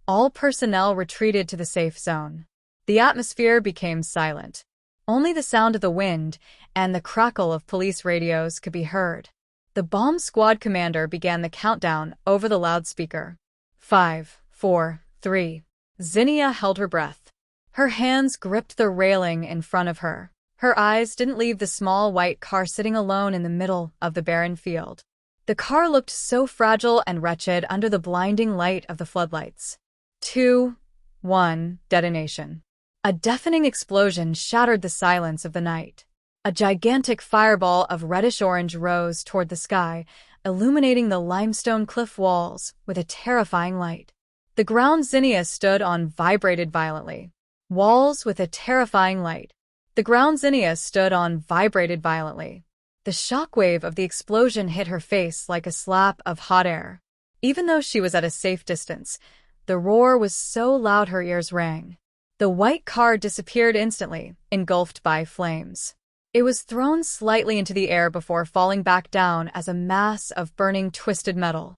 all personnel retreated to the safe zone. The atmosphere became silent. Only the sound of the wind and the crackle of police radios could be heard. The bomb squad commander began the countdown over the loudspeaker. 5, 4, 3. Zinnia held her breath. Her hands gripped the railing in front of her. Her eyes didn't leave the small white car sitting alone in the middle of the barren field. The car looked so fragile and wretched under the blinding light of the floodlights. 2, 1, detonation. A deafening explosion shattered the silence of the night. A gigantic fireball of reddish-orange rose toward the sky, illuminating the limestone cliff walls with a terrifying light. The ground Zinnia stood on vibrated violently. Walls with a terrifying light. The ground Zinnia stood on vibrated violently. The shockwave of the explosion hit her face like a slap of hot air. Even though she was at a safe distance, the roar was so loud her ears rang. The white car disappeared instantly, engulfed by flames. It was thrown slightly into the air before falling back down as a mass of burning twisted metal.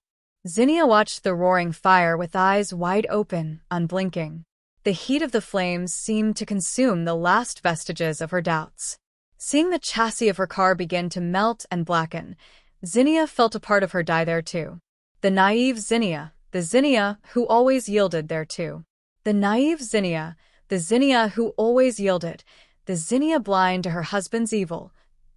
Zinnia watched the roaring fire with eyes wide open, unblinking. The heat of the flames seemed to consume the last vestiges of her doubts. Seeing the chassis of her car begin to melt and blacken, Zinnia felt a part of her die there too. The naive Zinnia, the Zinnia who always yielded there too. The naive Zinnia, the Zinnia who always yielded, the Zinnia blind to her husband's evil,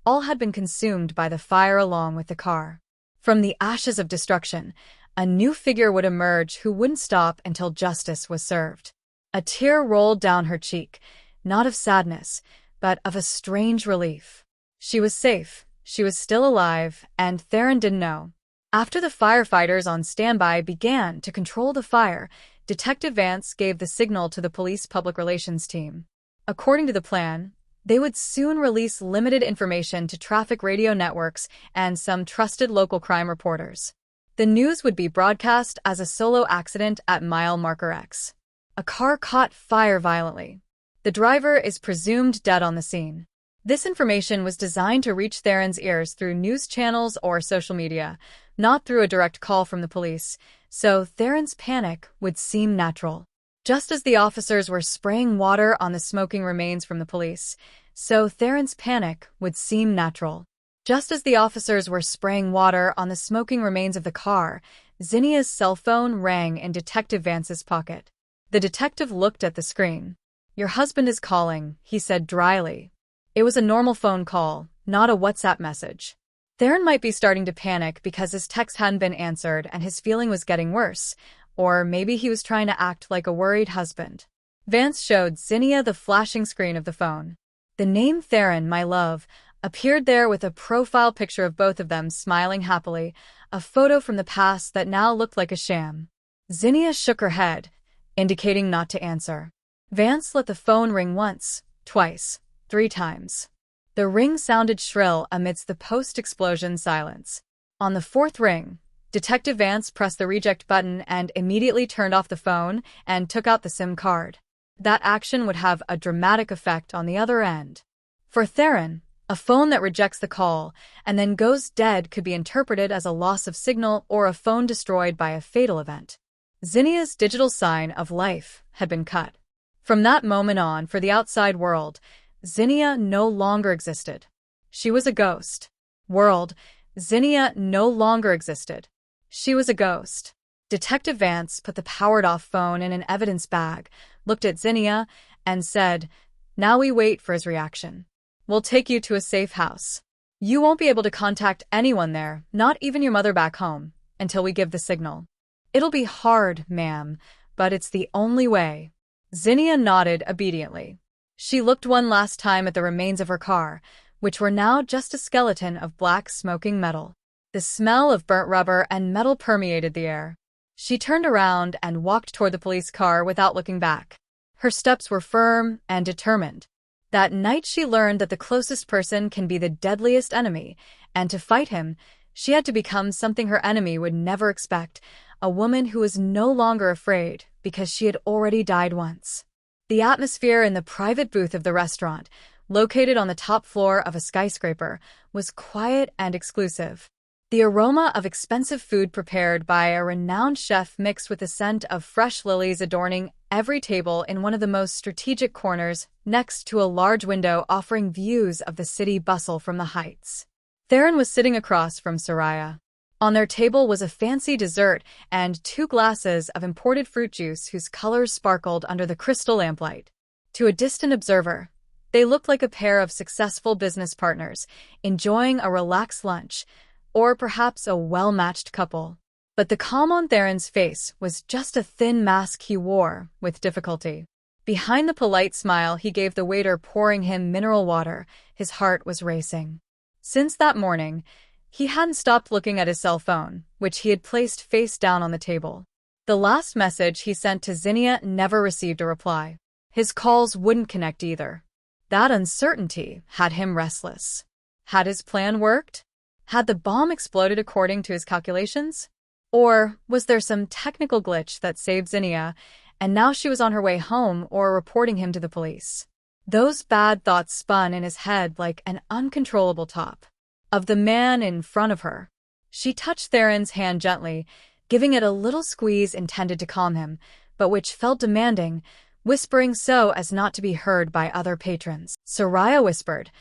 all had been consumed by the fire along with the car. From the ashes of destruction, a new figure would emerge who wouldn't stop until justice was served. A tear rolled down her cheek, not of sadness, but of a strange relief. She was safe, she was still alive, and Theron didn't know. After the firefighters on standby began to control the fire, Detective Vance gave the signal to the police public relations team. According to the plan, they would soon release limited information to traffic radio networks and some trusted local crime reporters. The news would be broadcast as a solo accident at mile marker X. A car caught fire violently. The driver is presumed dead on the scene. This information was designed to reach Theron's ears through news channels or social media, not through a direct call from the police, so Theron's panic would seem natural. Just as the officers were spraying water on the smoking remains from the police, so Theron's panic would seem natural. Just as the officers were spraying water on the smoking remains of the car, Zinnia's cell phone rang in Detective Vance's pocket. The detective looked at the screen. "Your husband is calling," he said dryly. It was a normal phone call, not a WhatsApp message. Theron might be starting to panic because his text hadn't been answered and his feeling was getting worse, or maybe he was trying to act like a worried husband. Vance showed Zinnia the flashing screen of the phone. The name Theron, my love, appeared there with a profile picture of both of them smiling happily, a photo from the past that now looked like a sham. Zinnia shook her head, indicating not to answer. Vance let the phone ring once, twice, 3 times. The ring sounded shrill amidst the post-explosion silence. On the 4th ring, Detective Vance pressed the reject button and immediately turned off the phone and took out the SIM card. That action would have a dramatic effect on the other end. For Theron, a phone that rejects the call and then goes dead could be interpreted as a loss of signal or a phone destroyed by a fatal event. Zinnia's digital sign of life had been cut. From that moment on, for the outside world, Zinnia no longer existed. She was a ghost. World, Zinnia no longer existed. She was a ghost. Detective Vance put the powered-off phone in an evidence bag, looked at Zinnia, and said, "Now we wait for his reaction. We'll take you to a safe house. You won't be able to contact anyone there, not even your mother back home, until we give the signal. It'll be hard, ma'am, but it's the only way." Zinnia nodded obediently. She looked one last time at the remains of her car, which were now just a skeleton of black smoking metal. The smell of burnt rubber and metal permeated the air. She turned around and walked toward the police car without looking back. Her steps were firm and determined. That night she learned that the closest person can be the deadliest enemy, and to fight him, she had to become something her enemy would never expect, a woman who was no longer afraid because she had already died once. The atmosphere in the private booth of the restaurant, located on the top floor of a skyscraper, was quiet and exclusive. The aroma of expensive food prepared by a renowned chef mixed with the scent of fresh lilies adorning every table in one of the most strategic corners, next to a large window offering views of the city bustle from the heights. Theron was sitting across from Soraya. On their table was a fancy dessert and 2 glasses of imported fruit juice whose colors sparkled under the crystal lamplight. To a distant observer, they looked like a pair of successful business partners, enjoying a relaxed lunch, or perhaps a well-matched couple. But the calm on Theron's face was just a thin mask he wore with difficulty. Behind the polite smile he gave the waiter pouring him mineral water, his heart was racing. Since that morning, he hadn't stopped looking at his cell phone, which he had placed face down on the table. The last message he sent to Zinnia never received a reply. His calls wouldn't connect either. That uncertainty had him restless. Had his plan worked? Had the bomb exploded according to his calculations? Or was there some technical glitch that saved Zinnia, and now she was on her way home or reporting him to the police? Those bad thoughts spun in his head like an uncontrollable top. Of the man in front of her. She touched Theron's hand gently, giving it a little squeeze intended to calm him, but which felt demanding, whispering so as not to be heard by other patrons. Soraya whispered,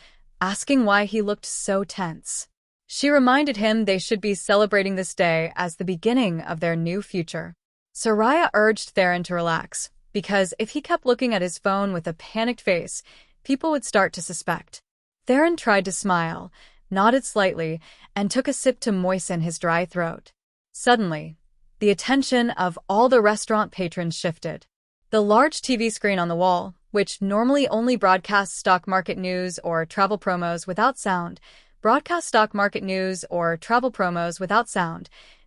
asking why he looked so tense. She reminded him they should be celebrating this day as the beginning of their new future. Soraya urged Theron to relax, because if he kept looking at his phone with a panicked face, people would start to suspect. Theron tried to smile, nodded slightly, and took a sip to moisten his dry throat. Suddenly, the attention of all the restaurant patrons shifted. The large TV screen on the wall, which normally only broadcasts stock market news or travel promos without sound,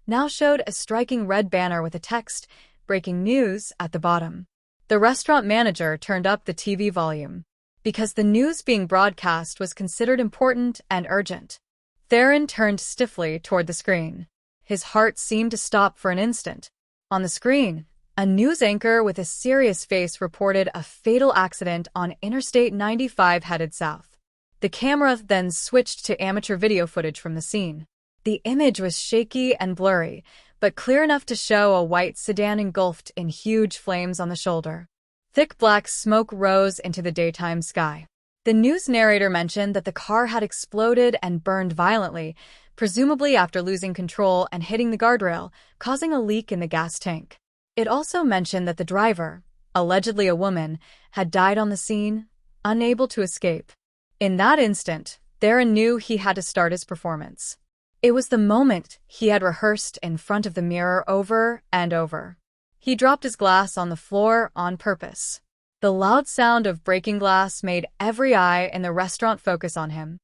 now showed a striking red banner with a text, "Breaking News," at the bottom. The restaurant manager turned up the TV volume, because the news being broadcast was considered important and urgent. Theron turned stiffly toward the screen. His heart seemed to stop for an instant. On the screen, a news anchor with a serious face reported a fatal accident on Interstate 95 headed south. The camera then switched to amateur video footage from the scene. The image was shaky and blurry, but clear enough to show a white sedan engulfed in huge flames on the shoulder. Thick black smoke rose into the daytime sky. The news narrator mentioned that the car had exploded and burned violently, presumably after losing control and hitting the guardrail, causing a leak in the gas tank. It also mentioned that the driver, allegedly a woman, had died on the scene, unable to escape. In that instant, Theron knew he had to start his performance. It was the moment he had rehearsed in front of the mirror over and over. He dropped his glass on the floor on purpose. The loud sound of breaking glass made every eye in the restaurant focus on him.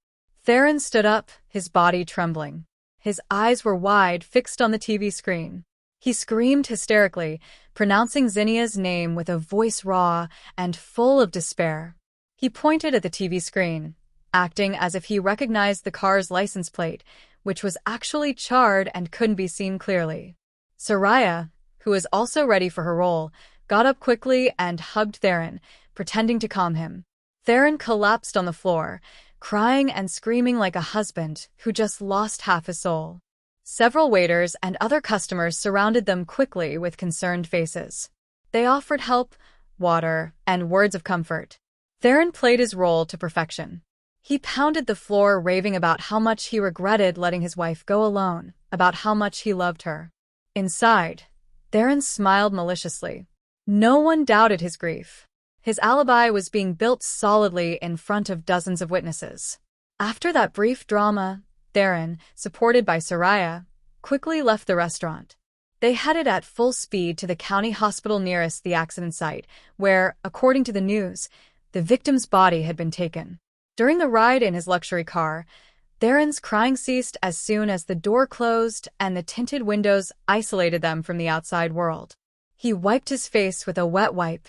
Theron stood up, his body trembling. His eyes were wide, fixed on the TV screen. He screamed hysterically, pronouncing Zinnia's name with a voice raw and full of despair. He pointed at the TV screen, acting as if he recognized the car's license plate, which was actually charred and couldn't be seen clearly. Soraya, who was also ready for her role, got up quickly and hugged Theron, pretending to calm him. Theron collapsed on the floor, crying and screaming like a husband who just lost half his soul. Several waiters and other customers surrounded them quickly with concerned faces. They offered help, water, and words of comfort. Theron played his role to perfection. He pounded the floor, raving about how much he regretted letting his wife go alone, about how much he loved her. Inside, Theron smiled maliciously. No one doubted his grief. His alibi was being built solidly in front of dozens of witnesses. After that brief drama, Theron, supported by Soraya, quickly left the restaurant. They headed at full speed to the county hospital nearest the accident site, where, according to the news, the victim's body had been taken. During the ride in his luxury car, Theron's crying ceased as soon as the door closed and the tinted windows isolated them from the outside world. He wiped his face with a wet wipe,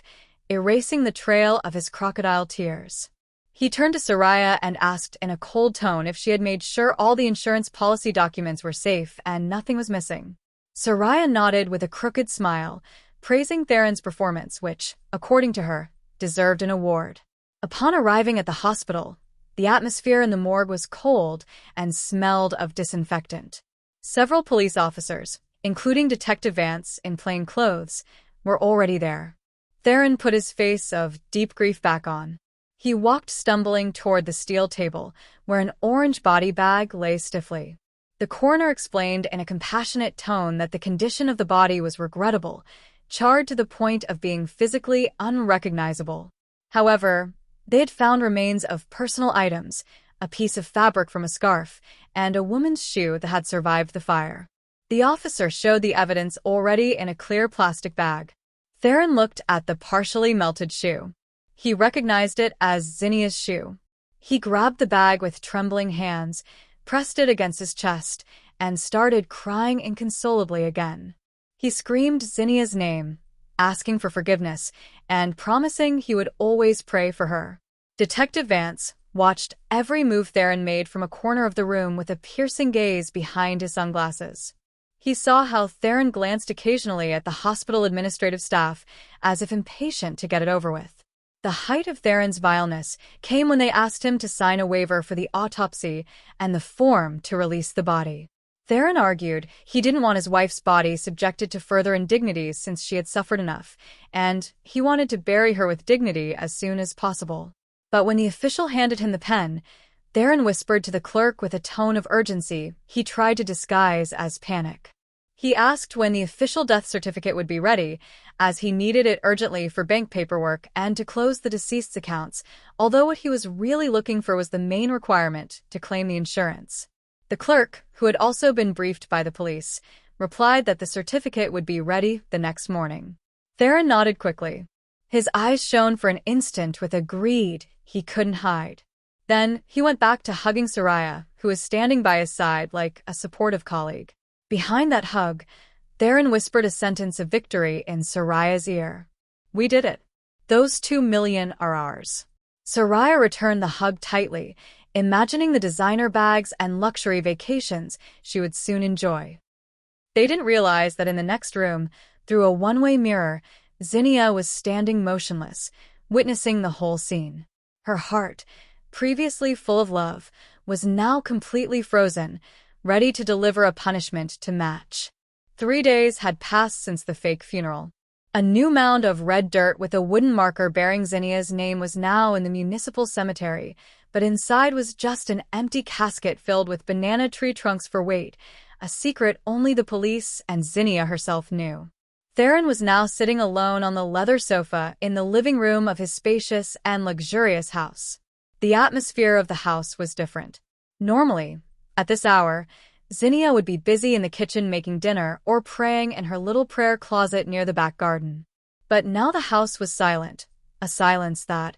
erasing the trail of his crocodile tears. He turned to Soraya and asked in a cold tone if she had made sure all the insurance policy documents were safe and nothing was missing. Soraya nodded with a crooked smile, praising Theron's performance, which, according to her, deserved an award. Upon arriving at the hospital, the atmosphere in the morgue was cold and smelled of disinfectant. Several police officers, including Detective Vance in plain clothes, were already there. Theron put his face of deep grief back on. He walked stumbling toward the steel table, where an orange body bag lay stiffly. The coroner explained in a compassionate tone that the condition of the body was regrettable, charred to the point of being physically unrecognizable. However, they had found remains of personal items, a piece of fabric from a scarf, and a woman's shoe that had survived the fire. The officer showed the evidence already in a clear plastic bag. Theron looked at the partially melted shoe. He recognized it as Zinnia's shoe. He grabbed the bag with trembling hands, pressed it against his chest, and started crying inconsolably again. He screamed Zinnia's name, asking for forgiveness, and promising he would always pray for her. Detective Vance watched every move Theron made from a corner of the room with a piercing gaze behind his sunglasses. He saw how Theron glanced occasionally at the hospital administrative staff, as if impatient to get it over with. The height of Theron's vileness came when they asked him to sign a waiver for the autopsy and the form to release the body. Theron argued he didn't want his wife's body subjected to further indignities since she had suffered enough, and he wanted to bury her with dignity as soon as possible. But when the official handed him the pen, Theron whispered to the clerk with a tone of urgency he tried to disguise as panic. He asked when the official death certificate would be ready, as he needed it urgently for bank paperwork and to close the deceased's accounts, although what he was really looking for was the main requirement to claim the insurance. The clerk, who had also been briefed by the police, replied that the certificate would be ready the next morning. Theron nodded quickly. His eyes shone for an instant with a greed he couldn't hide. Then he went back to hugging Soraya, who was standing by his side like a supportive colleague. Behind that hug, Theron whispered a sentence of victory in Soraya's ear. "We did it. Those 2 million are ours." Soraya returned the hug tightly, imagining the designer bags and luxury vacations she would soon enjoy. They didn't realize that in the next room, through a one-way mirror, Zinnia was standing motionless, witnessing the whole scene. Her heart, previously full of love, was now completely frozen, ready to deliver a punishment to match. 3 days had passed since the fake funeral. A new mound of red dirt with a wooden marker bearing Zinnia's name was now in the municipal cemetery, but inside was just an empty casket filled with banana tree trunks for weight, a secret only the police and Zinnia herself knew. Theron was now sitting alone on the leather sofa in the living room of his spacious and luxurious house. The atmosphere of the house was different. Normally, at this hour, Zinnia would be busy in the kitchen making dinner or praying in her little prayer closet near the back garden. But now the house was silent, a silence that,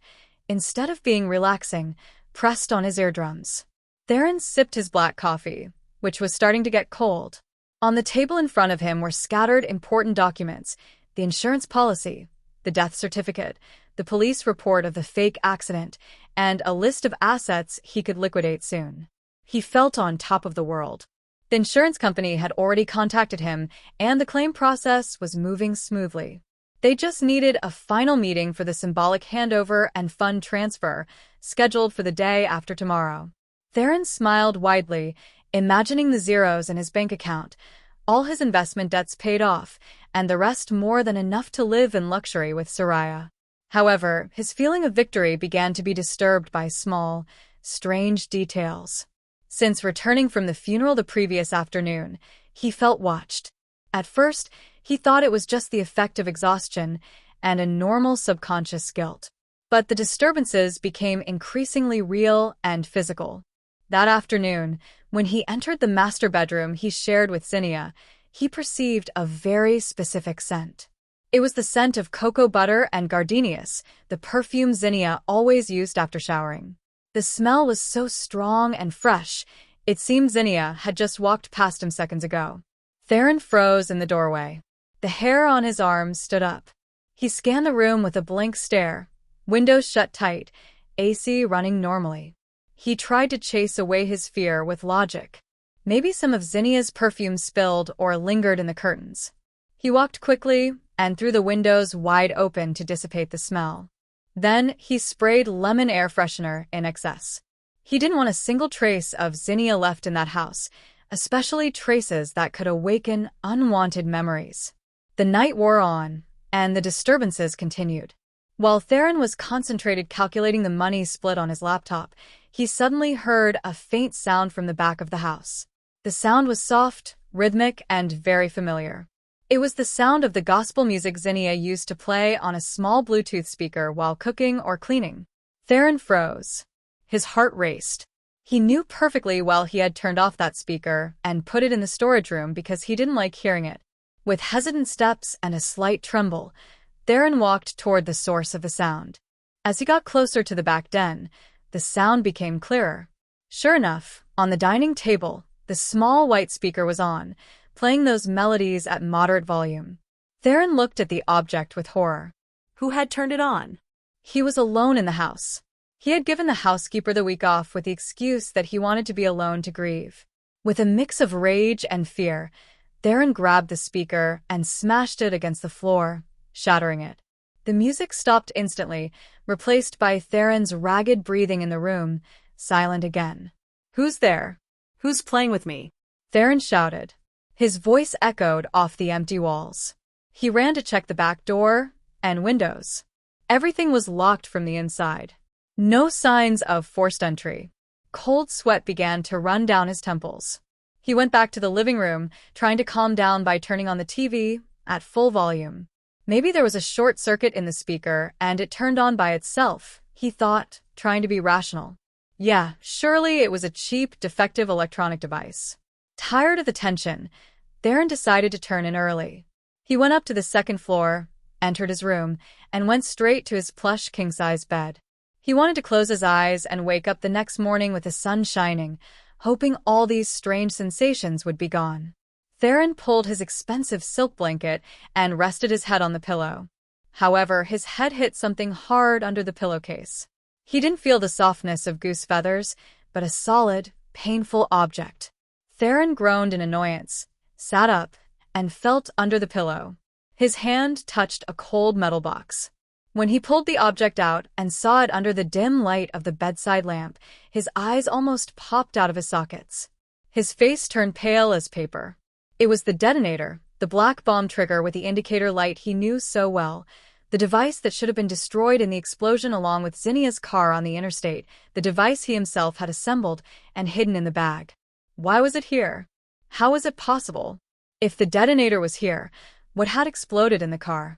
instead of being relaxing, pressed on his eardrums. Theron sipped his black coffee, which was starting to get cold. On the table in front of him were scattered important documents: the insurance policy, the death certificate, the police report of the fake accident, and a list of assets he could liquidate soon. He felt on top of the world. The insurance company had already contacted him, and the claim process was moving smoothly. They just needed a final meeting for the symbolic handover and fund transfer, scheduled for the day after tomorrow. Theron smiled widely, imagining the zeros in his bank account, all his investment debts paid off, and the rest more than enough to live in luxury with Soraya. However, his feeling of victory began to be disturbed by small, strange details. Since returning from the funeral the previous afternoon, he felt watched. At first, he thought it was just the effect of exhaustion and a normal subconscious guilt. But the disturbances became increasingly real and physical. That afternoon, when he entered the master bedroom he shared with Zinnia, he perceived a very specific scent. It was the scent of cocoa butter and gardenias, the perfume Zinnia always used after showering. The smell was so strong and fresh, it seemed Zinnia had just walked past him seconds ago. Theron froze in the doorway. The hair on his arms stood up. He scanned the room with a blank stare, windows shut tight, AC running normally. He tried to chase away his fear with logic. Maybe some of Zinnia's perfume spilled or lingered in the curtains. He walked quickly and threw the windows wide open to dissipate the smell. Then he sprayed lemon air freshener in excess. He didn't want a single trace of Zinnia left in that house, especially traces that could awaken unwanted memories. The night wore on, and the disturbances continued. While Theron was concentrated calculating the money split on his laptop, he suddenly heard a faint sound from the back of the house. The sound was soft, rhythmic, and very familiar. It was the sound of the gospel music Zinnia used to play on a small Bluetooth speaker while cooking or cleaning. Theron froze. His heart raced. He knew perfectly well he had turned off that speaker and put it in the storage room because he didn't like hearing it. With hesitant steps and a slight tremble, Theron walked toward the source of the sound. As he got closer to the back den, the sound became clearer. Sure enough, on the dining table, the small white speaker was on, playing those melodies at moderate volume. Theron looked at the object with horror. Who had turned it on? He was alone in the house. He had given the housekeeper the week off with the excuse that he wanted to be alone to grieve. With a mix of rage and fear, Theron grabbed the speaker and smashed it against the floor, shattering it. The music stopped instantly, replaced by Theron's ragged breathing in the room, silent again. "Who's there? Who's playing with me?" Theron shouted. His voice echoed off the empty walls. He ran to check the back door and windows. Everything was locked from the inside. No signs of forced entry. Cold sweat began to run down his temples. He went back to the living room, trying to calm down by turning on the TV at full volume. Maybe there was a short circuit in the speaker and it turned on by itself, he thought, trying to be rational. Yeah, surely it was a cheap, defective electronic device. Tired of the tension, Theron decided to turn in early. He went up to the second floor, entered his room, and went straight to his plush king-size bed. He wanted to close his eyes and wake up the next morning with the sun shining, hoping all these strange sensations would be gone. Theron pulled his expensive silk blanket and rested his head on the pillow. However, his head hit something hard under the pillowcase. He didn't feel the softness of goose feathers, but a solid, painful object. Theron groaned in annoyance, sat up, and felt under the pillow. His hand touched a cold metal box. When he pulled the object out and saw it under the dim light of the bedside lamp, his eyes almost popped out of his sockets. His face turned pale as paper. It was the detonator, the black bomb trigger with the indicator light he knew so well, the device that should have been destroyed in the explosion along with Zinnia's car on the interstate, the device he himself had assembled and hidden in the bag. Why was it here? How was it possible? If the detonator was here, what had exploded in the car?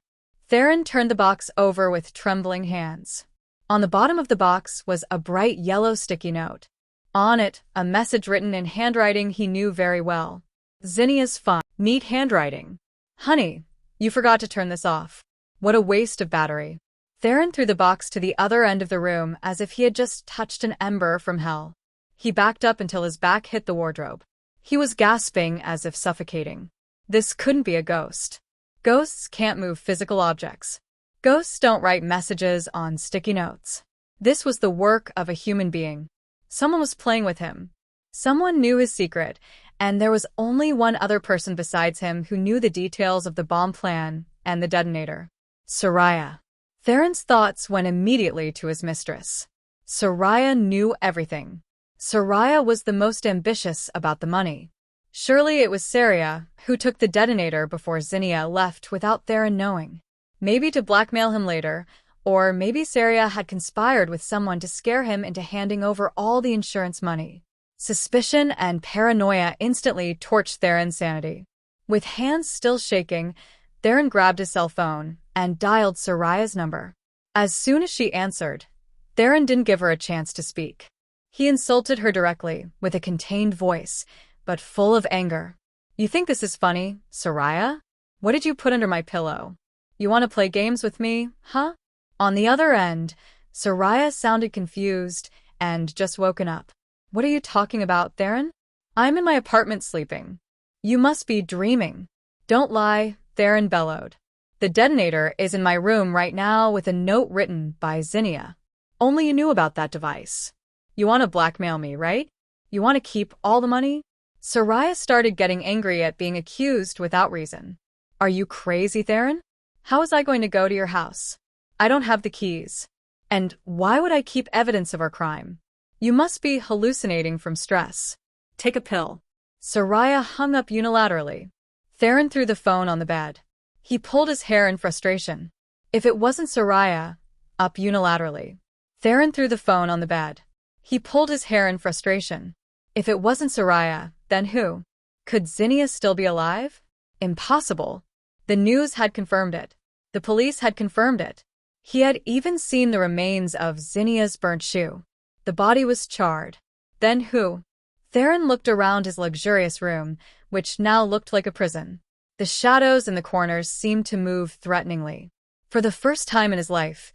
Theron turned the box over with trembling hands. On the bottom of the box was a bright yellow sticky note. On it, a message written in handwriting he knew very well. Zinnia's fun. Neat handwriting. Honey, you forgot to turn this off. What a waste of battery. Theron threw the box to the other end of the room as if he had just touched an ember from hell. He backed up until his back hit the wardrobe. He was gasping as if suffocating. This couldn't be a ghost. Ghosts can't move physical objects. Ghosts don't write messages on sticky notes. This was the work of a human being. Someone was playing with him. Someone knew his secret, and there was only one other person besides him who knew the details of the bomb plan and the detonator. Soraya. Theron's thoughts went immediately to his mistress. Soraya knew everything. Soraya was the most ambitious about the money. Surely it was Saria who took the detonator before Zinnia left without Theron knowing. Maybe to blackmail him later, or maybe Saria had conspired with someone to scare him into handing over all the insurance money. Suspicion and paranoia instantly torched Theron's sanity. With hands still shaking, Theron grabbed his cell phone and dialed Soraya's number. As soon as she answered, Theron didn't give her a chance to speak. He insulted her directly, with a contained voice, but full of anger. "You think this is funny, Soraya? What did you put under my pillow? You want to play games with me, huh? On the other end, Soraya sounded confused and just woken up. What are you talking about, Theron? I'm in my apartment sleeping. You must be dreaming. Don't lie, Theron bellowed. The detonator is in my room right now with a note written by Zinnia. Only you knew about that device. You want to blackmail me, right? You want to keep all the money? Soraya started getting angry at being accused without reason. Are you crazy, Theron? How was I going to go to your house? I don't have the keys. And why would I keep evidence of our crime? You must be hallucinating from stress. Take a pill. Soraya hung up unilaterally. Theron threw the phone on the bed. He pulled his hair in frustration. If it wasn't Soraya, up unilaterally. Theron threw the phone on the bed. He pulled his hair in frustration. If it wasn't Soraya, then who? Could Zinnia still be alive? Impossible. The news had confirmed it. The police had confirmed it. He had even seen the remains of Zinnia's burnt shoe. The body was charred. Then who? Theron looked around his luxurious room, which now looked like a prison. The shadows in the corners seemed to move threateningly. For the first time in his life,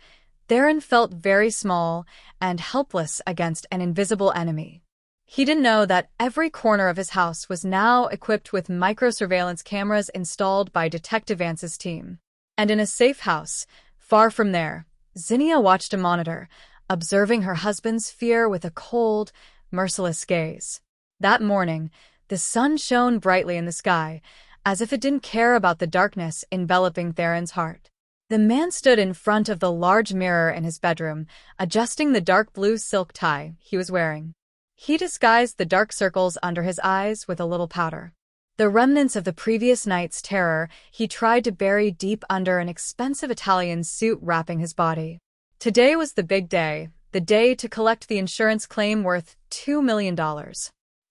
Theron felt very small and helpless against an invisible enemy. He didn't know that every corner of his house was now equipped with micro-surveillance cameras installed by Detective Vance's team. And in a safe house, far from there, Zinnia watched a monitor, observing her husband's fear with a cold, merciless gaze. That morning, the sun shone brightly in the sky, as if it didn't care about the darkness enveloping Theron's heart. The man stood in front of the large mirror in his bedroom, adjusting the dark blue silk tie he was wearing. He disguised the dark circles under his eyes with a little powder. The remnants of the previous night's terror he tried to bury deep under an expensive Italian suit wrapping his body. Today was the big day, the day to collect the insurance claim worth $2 million.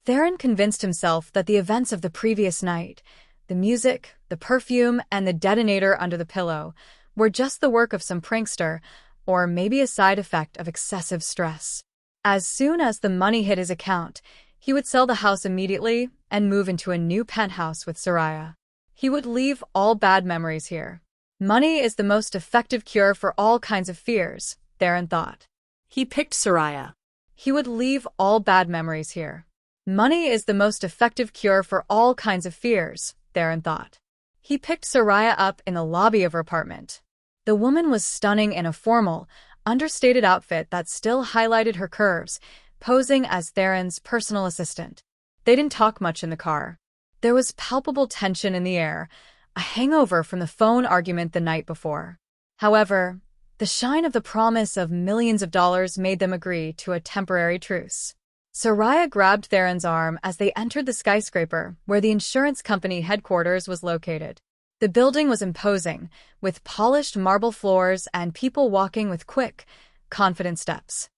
Theron convinced himself that the events of the previous night, the music, the perfume, and the detonator under the pillow, were just the work of some prankster, or maybe a side effect of excessive stress. As soon as the money hit his account, he would sell the house immediately and move into a new penthouse with Soraya. He would leave all bad memories here. Money is the most effective cure for all kinds of fears, Theron thought. He picked Soraya. He would leave all bad memories here. Money is the most effective cure for all kinds of fears, Theron thought. He picked Soraya up in the lobby of her apartment. The woman was stunning in a formal, understated outfit that still highlighted her curves, posing as Theron's personal assistant. They didn't talk much in the car. There was palpable tension in the air, a hangover from the phone argument the night before. However, the shine of the promise of millions of dollars made them agree to a temporary truce. Soraya grabbed Theron's arm as they entered the skyscraper where the insurance company headquarters was located. The building was imposing, with polished marble floors and people walking with quick, confident steps.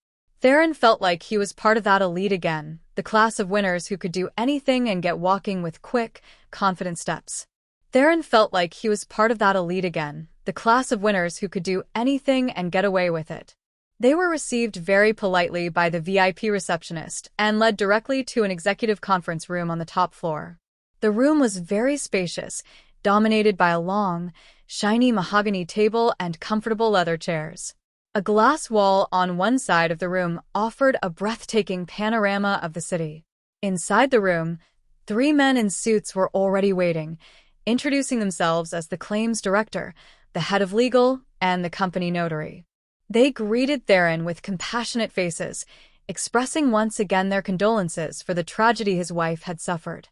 Theron felt like he was part of that elite again, the class of winners who could do anything and get walking with quick, confident steps. Theron felt like he was part of that elite again, the class of winners who could do anything and get away with it. They were received very politely by the VIP receptionist and led directly to an executive conference room on the top floor. The room was very spacious, dominated by a long, shiny mahogany table and comfortable leather chairs. A glass wall on one side of the room offered a breathtaking panorama of the city. Inside the room, 3 men in suits were already waiting, introducing themselves as the claims director, the head of legal, and the company notary. They greeted Theron with compassionate faces, expressing once again their condolences for the tragedy his wife had suffered.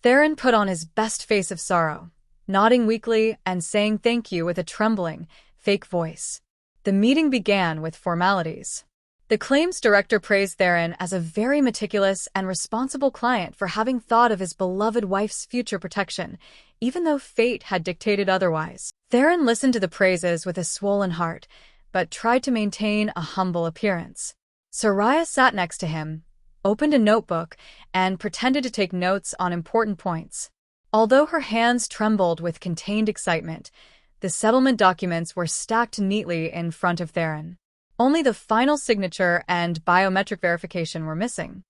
Theron put on his best face of sorrow, nodding weakly and saying thank you with a trembling, fake voice. The meeting began with formalities. The claims director praised Theron as a very meticulous and responsible client for having thought of his beloved wife's future protection, even though fate had dictated otherwise. Theron listened to the praises with a swollen heart, but tried to maintain a humble appearance. Soraya sat next to him, opened a notebook, and pretended to take notes on important points. Although her hands trembled with contained excitement, the settlement documents were stacked neatly in front of Theron. Only the final signature and biometric verification were missing.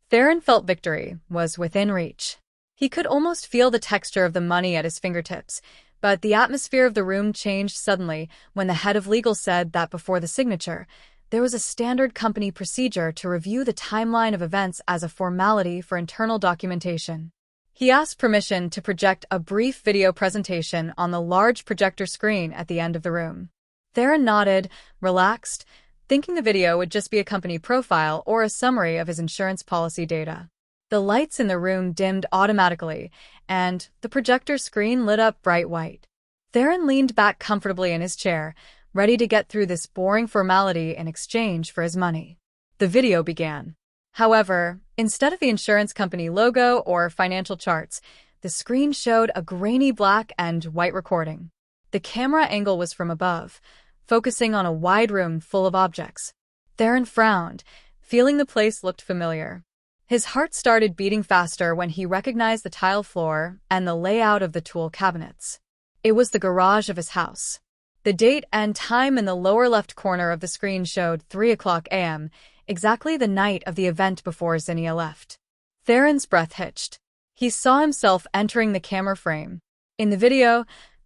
Theron felt victory was within reach. He could almost feel the texture of the money at his fingertips, But the atmosphere of the room changed suddenly when the head of legal said that before the signature, there was a standard company procedure to review the timeline of events as a formality for internal documentation. He asked permission to project a brief video presentation on the large projector screen at the end of the room. Theron nodded, relaxed, thinking the video would just be a company profile or a summary of his insurance policy data. The lights in the room dimmed automatically, and the projector screen lit up bright white. Theron leaned back comfortably in his chair, ready to get through this boring formality in exchange for his money. The video began. However, instead of the insurance company logo or financial charts, the screen showed a grainy black and white recording. The camera angle was from above, focusing on a wide room full of objects. Theron frowned, feeling the place looked familiar. His heart started beating faster when he recognized the tile floor and the layout of the tool cabinets. It was the garage of his house. The date and time in the lower left corner of the screen showed 3:00 a.m., exactly the night of the event before Zinnia left. Theron's breath hitched. He saw himself entering the camera frame. In the video,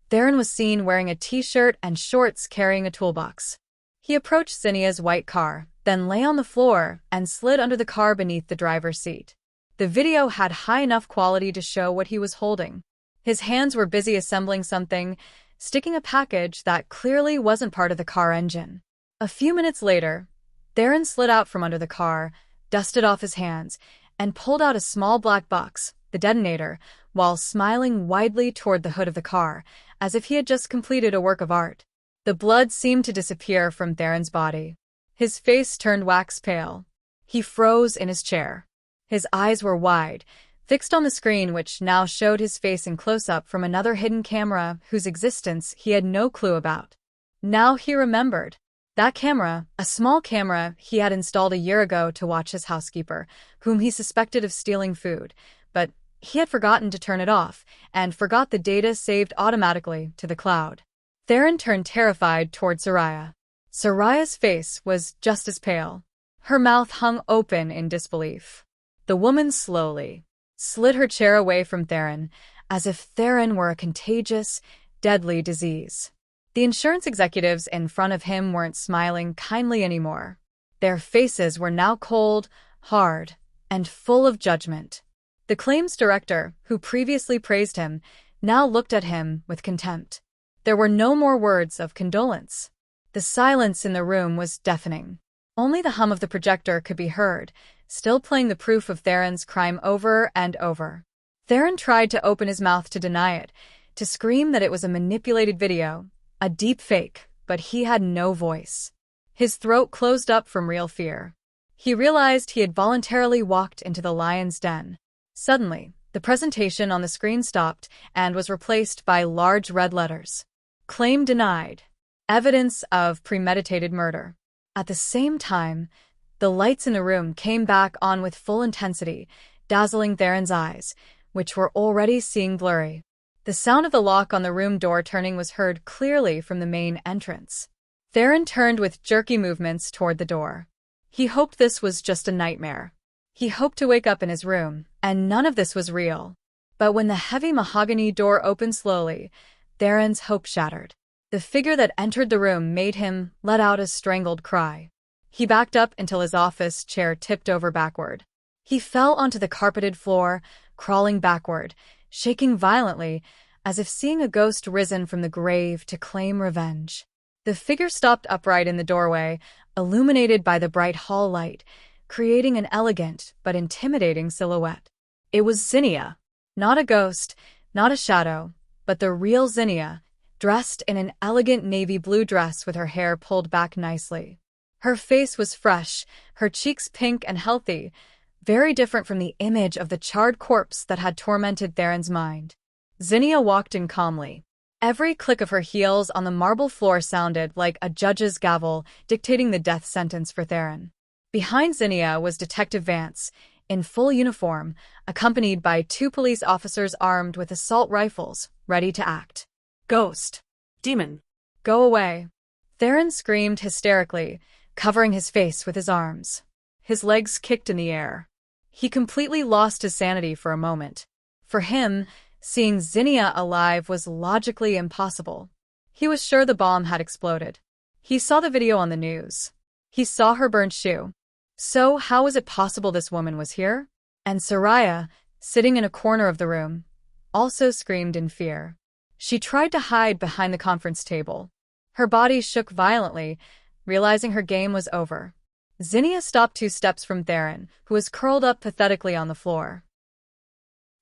Theron was seen wearing a t-shirt and shorts carrying a toolbox. He approached Zinnia's white car, then lay on the floor and slid under the car beneath the driver's seat. The video had high enough quality to show what he was holding. His hands were busy assembling something, sticking a package that clearly wasn't part of the car engine. A few minutes later, Theron slid out from under the car, dusted off his hands, and pulled out a small black box, the detonator, while smiling widely toward the hood of the car, as if he had just completed a work of art. The blood seemed to disappear from Theron's body. His face turned wax pale. He froze in his chair. His eyes were wide, fixed on the screen which now showed his face in close-up from another hidden camera whose existence he had no clue about. Now he remembered. That camera, a small camera he had installed a year ago to watch his housekeeper, whom he suspected of stealing food, but he had forgotten to turn it off, and forgot the data saved automatically to the cloud. Theron turned terrified toward Soraya. Soraya's face was just as pale. Her mouth hung open in disbelief. The woman slowly slid her chair away from Theron, as if Theron were a contagious, deadly disease. The insurance executives in front of him weren't smiling kindly anymore. Their faces were now cold, hard, and full of judgment. The claims director, who previously praised him, now looked at him with contempt. There were no more words of condolence. The silence in the room was deafening. Only the hum of the projector could be heard, still playing the proof of Theron's crime over and over. Theron tried to open his mouth to deny it, to scream that it was a manipulated video, a deep fake, but he had no voice. His throat closed up from real fear. He realized he had voluntarily walked into the lion's den. Suddenly, the presentation on the screen stopped and was replaced by large red letters. Claim denied. Evidence of premeditated murder. At the same time, the lights in the room came back on with full intensity, dazzling Theron's eyes, which were already seeing blurry. The sound of the lock on the room door turning was heard clearly from the main entrance. Theron turned with jerky movements toward the door. He hoped this was just a nightmare. He hoped to wake up in his room, and none of this was real. But when the heavy mahogany door opened slowly, Theron's hope shattered. The figure that entered the room made him let out a strangled cry. He backed up until his office chair tipped over backward. He fell onto the carpeted floor, crawling backward, shaking violently, as if seeing a ghost risen from the grave to claim revenge. The figure stopped upright in the doorway, illuminated by the bright hall light, creating an elegant but intimidating silhouette. It was Zinnia. Not a ghost, not a shadow, but the real Zinnia, dressed in an elegant navy blue dress with her hair pulled back nicely. Her face was fresh, her cheeks pink and healthy, very different from the image of the charred corpse that had tormented Theron's mind. Zinnia walked in calmly. Every click of her heels on the marble floor sounded like a judge's gavel dictating the death sentence for Theron. Behind Zinnia was Detective Vance, in full uniform, accompanied by 2 police officers armed with assault rifles, ready to act. Ghost. Demon. Go away. Theron screamed hysterically, covering his face with his arms. His legs kicked in the air. He completely lost his sanity for a moment. For him, Seeing Zinnia alive was logically impossible. He was sure the bomb had exploded. He saw the video on the news. He saw her burnt shoe. So how was it possible this woman was here? And Soraya, sitting in a corner of the room, also screamed in fear. She tried to hide behind the conference table. Her body shook violently, realizing her game was over. Zinnia stopped 2 steps from Theron, who was curled up pathetically on the floor.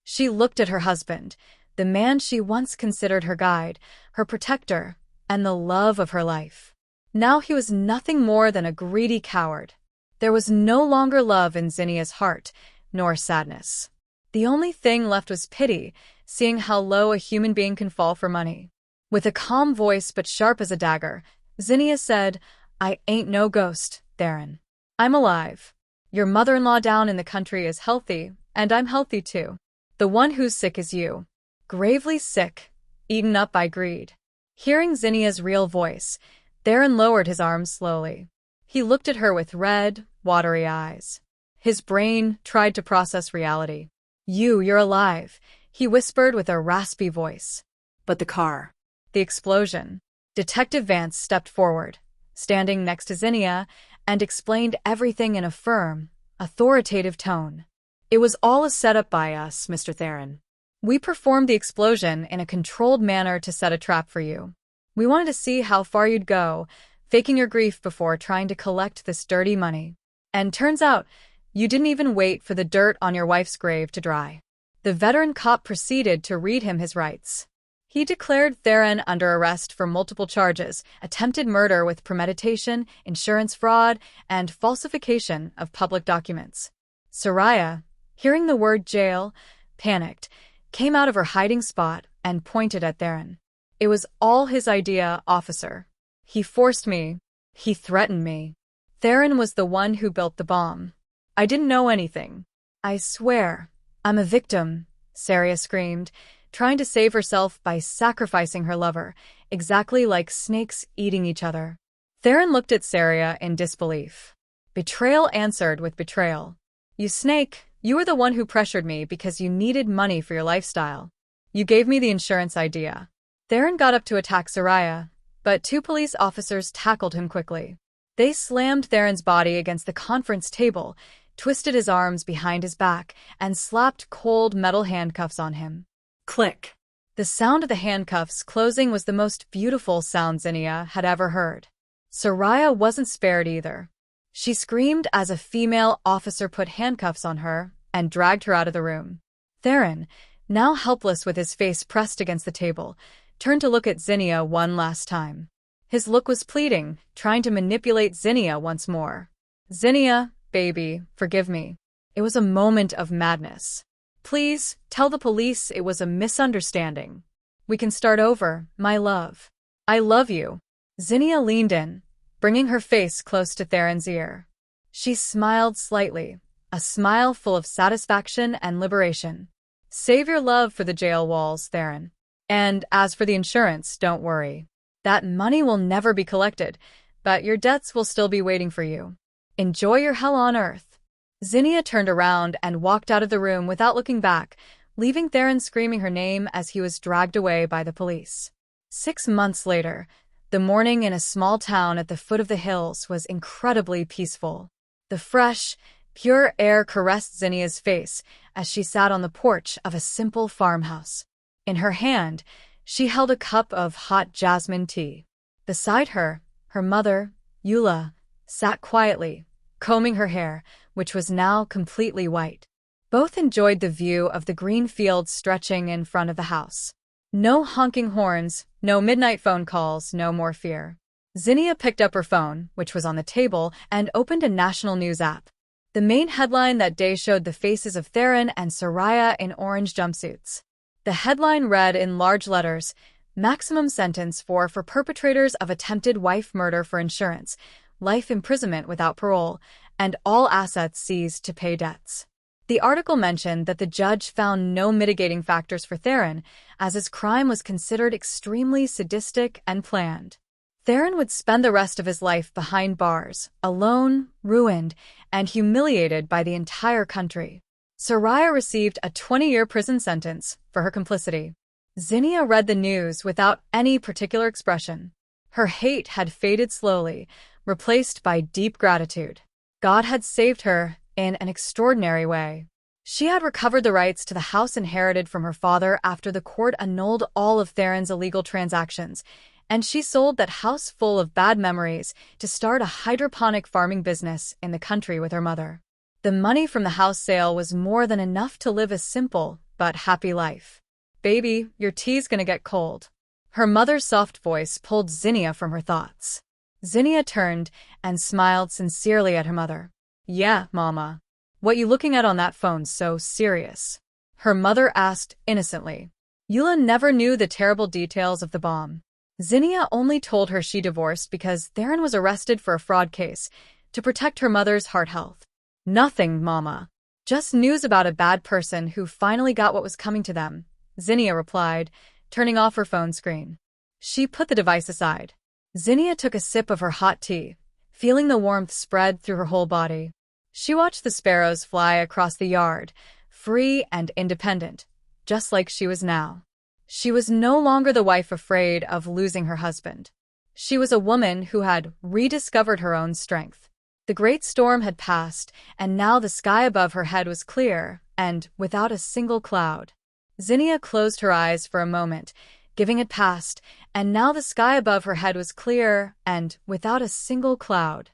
She looked at her husband, the man she once considered her guide, her protector, and the love of her life. Now he was nothing more than a greedy coward. There was no longer love in Zinnia's heart, nor sadness. The only thing left was pity, seeing how low a human being can fall for money. With a calm voice but sharp as a dagger, Zinnia said, "I ain't no ghost, Theron. I'm alive. Your mother-in-law down in the country is healthy, and I'm healthy too. The one who's sick is you. Gravely sick, eaten up by greed." Hearing Zinnia's real voice, Theron lowered his arms slowly. He looked at her with red, watery eyes. His brain tried to process reality. You're alive," he whispered with a raspy voice. But the car. The explosion. Detective Vance stepped forward, standing next to Zinnia, and explained everything in a firm, authoritative tone. "It was all a setup by us, Mr. Theron. We performed the explosion in a controlled manner to set a trap for you. We wanted to see how far you'd go, faking your grief before trying to collect this dirty money. And turns out, you didn't even wait for the dirt on your wife's grave to dry." The veteran cop proceeded to read him his rights. He declared Theron under arrest for multiple charges: attempted murder with premeditation, insurance fraud, and falsification of public documents. Soraya, hearing the word jail, panicked, came out of her hiding spot, and pointed at Theron. "It was all his idea, officer. He forced me. He threatened me. Theron was the one who built the bomb. I didn't know anything. I swear, I'm a victim," Saria screamed, trying to save herself by sacrificing her lover, exactly like snakes eating each other. Theron looked at Saria in disbelief. Betrayal answered with betrayal. "You snake, you were the one who pressured me because you needed money for your lifestyle. You gave me the insurance idea." Theron got up to attack Soraya, but 2 police officers tackled him quickly. They slammed Theron's body against the conference table, twisted his arms behind his back, and slapped cold metal handcuffs on him. Click. The sound of the handcuffs closing was the most beautiful sound Zinnia had ever heard. Soraya wasn't spared either. She screamed as a female officer put handcuffs on her and dragged her out of the room. Theron, now helpless with his face pressed against the table, turned to look at Zinnia one last time. His look was pleading, trying to manipulate Zinnia once more. "Zinnia, baby, forgive me. It was a moment of madness. Please, tell the police it was a misunderstanding. We can start over, my love. I love you." Zinnia leaned in, bringing her face close to Theron's ear. She smiled slightly, a smile full of satisfaction and liberation. "Save your love for the jail walls, Theron. And as for the insurance, don't worry. That money will never be collected, but your debts will still be waiting for you. Enjoy your hell on earth." Zinnia turned around and walked out of the room without looking back, leaving Theron screaming her name as he was dragged away by the police. 6 months later, the morning in a small town at the foot of the hills was incredibly peaceful. The fresh, pure air caressed Zinnia's face as she sat on the porch of a simple farmhouse. In her hand, she held a cup of hot jasmine tea. Beside her, her mother, Eula, sat quietly, combing her hair, which was now completely white. Both enjoyed the view of the green fields stretching in front of the house. No honking horns, no midnight phone calls, no more fear. Zinnia picked up her phone, which was on the table, and opened a national news app. The main headline that day showed the faces of Theron and Soraya in orange jumpsuits. The headline read in large letters, "Maximum sentence for perpetrators of attempted wife murder for insurance, life imprisonment without parole, and all assets seized to pay debts." The article mentioned that the judge found no mitigating factors for Theron, as his crime was considered extremely sadistic and planned. Theron would spend the rest of his life behind bars, alone, ruined, and humiliated by the entire country. Soraya received a 20-year prison sentence for her complicity. Zinnia read the news without any particular expression. Her hate had faded slowly, replaced by deep gratitude. God had saved her in an extraordinary way. She had recovered the rights to the house inherited from her father after the court annulled all of Theron's illegal transactions, and she sold that house full of bad memories to start a hydroponic farming business in the country with her mother. The money from the house sale was more than enough to live a simple but happy life. "Baby, your tea's gonna get cold." Her mother's soft voice pulled Zinnia from her thoughts. Zinnia turned and smiled sincerely at her mother. "Yeah, Mama. What you looking at on that phone so serious?" Her mother asked innocently. Eula never knew the terrible details of the bomb. Zinnia only told her she divorced because Theron was arrested for a fraud case to protect her mother's heart health. "Nothing, Mama. Just news about a bad person who finally got what was coming to them," Zinnia replied, turning off her phone screen. She put the device aside. Zinnia took a sip of her hot tea, feeling the warmth spread through her whole body. She watched the sparrows fly across the yard, free and independent, just like she was now. She was no longer the wife afraid of losing her husband. She was a woman who had rediscovered her own strength. The great storm had passed, and now the sky above her head was clear and without a single cloud. Zinnia closed her eyes for a moment, giving it past, and now the sky above her head was clear and without a single cloud.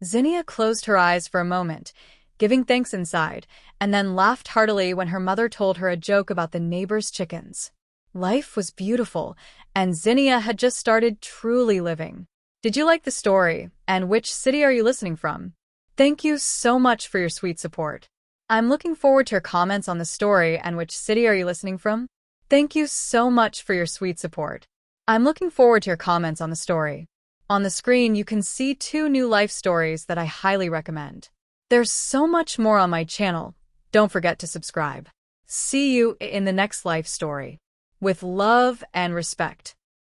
Zinnia closed her eyes for a moment, giving thanks inside, and then laughed heartily when her mother told her a joke about the neighbor's chickens. Life was beautiful, and Zinnia had just started truly living. Did you like the story, and which city are you listening from? Thank you so much for your sweet support. I'm looking forward to your comments on the story and which city are you listening from? Thank you so much for your sweet support. I'm looking forward to your comments on the story. On the screen, you can see 2 new life stories that I highly recommend. There's so much more on my channel. Don't forget to subscribe. See you in the next life story. With love and respect.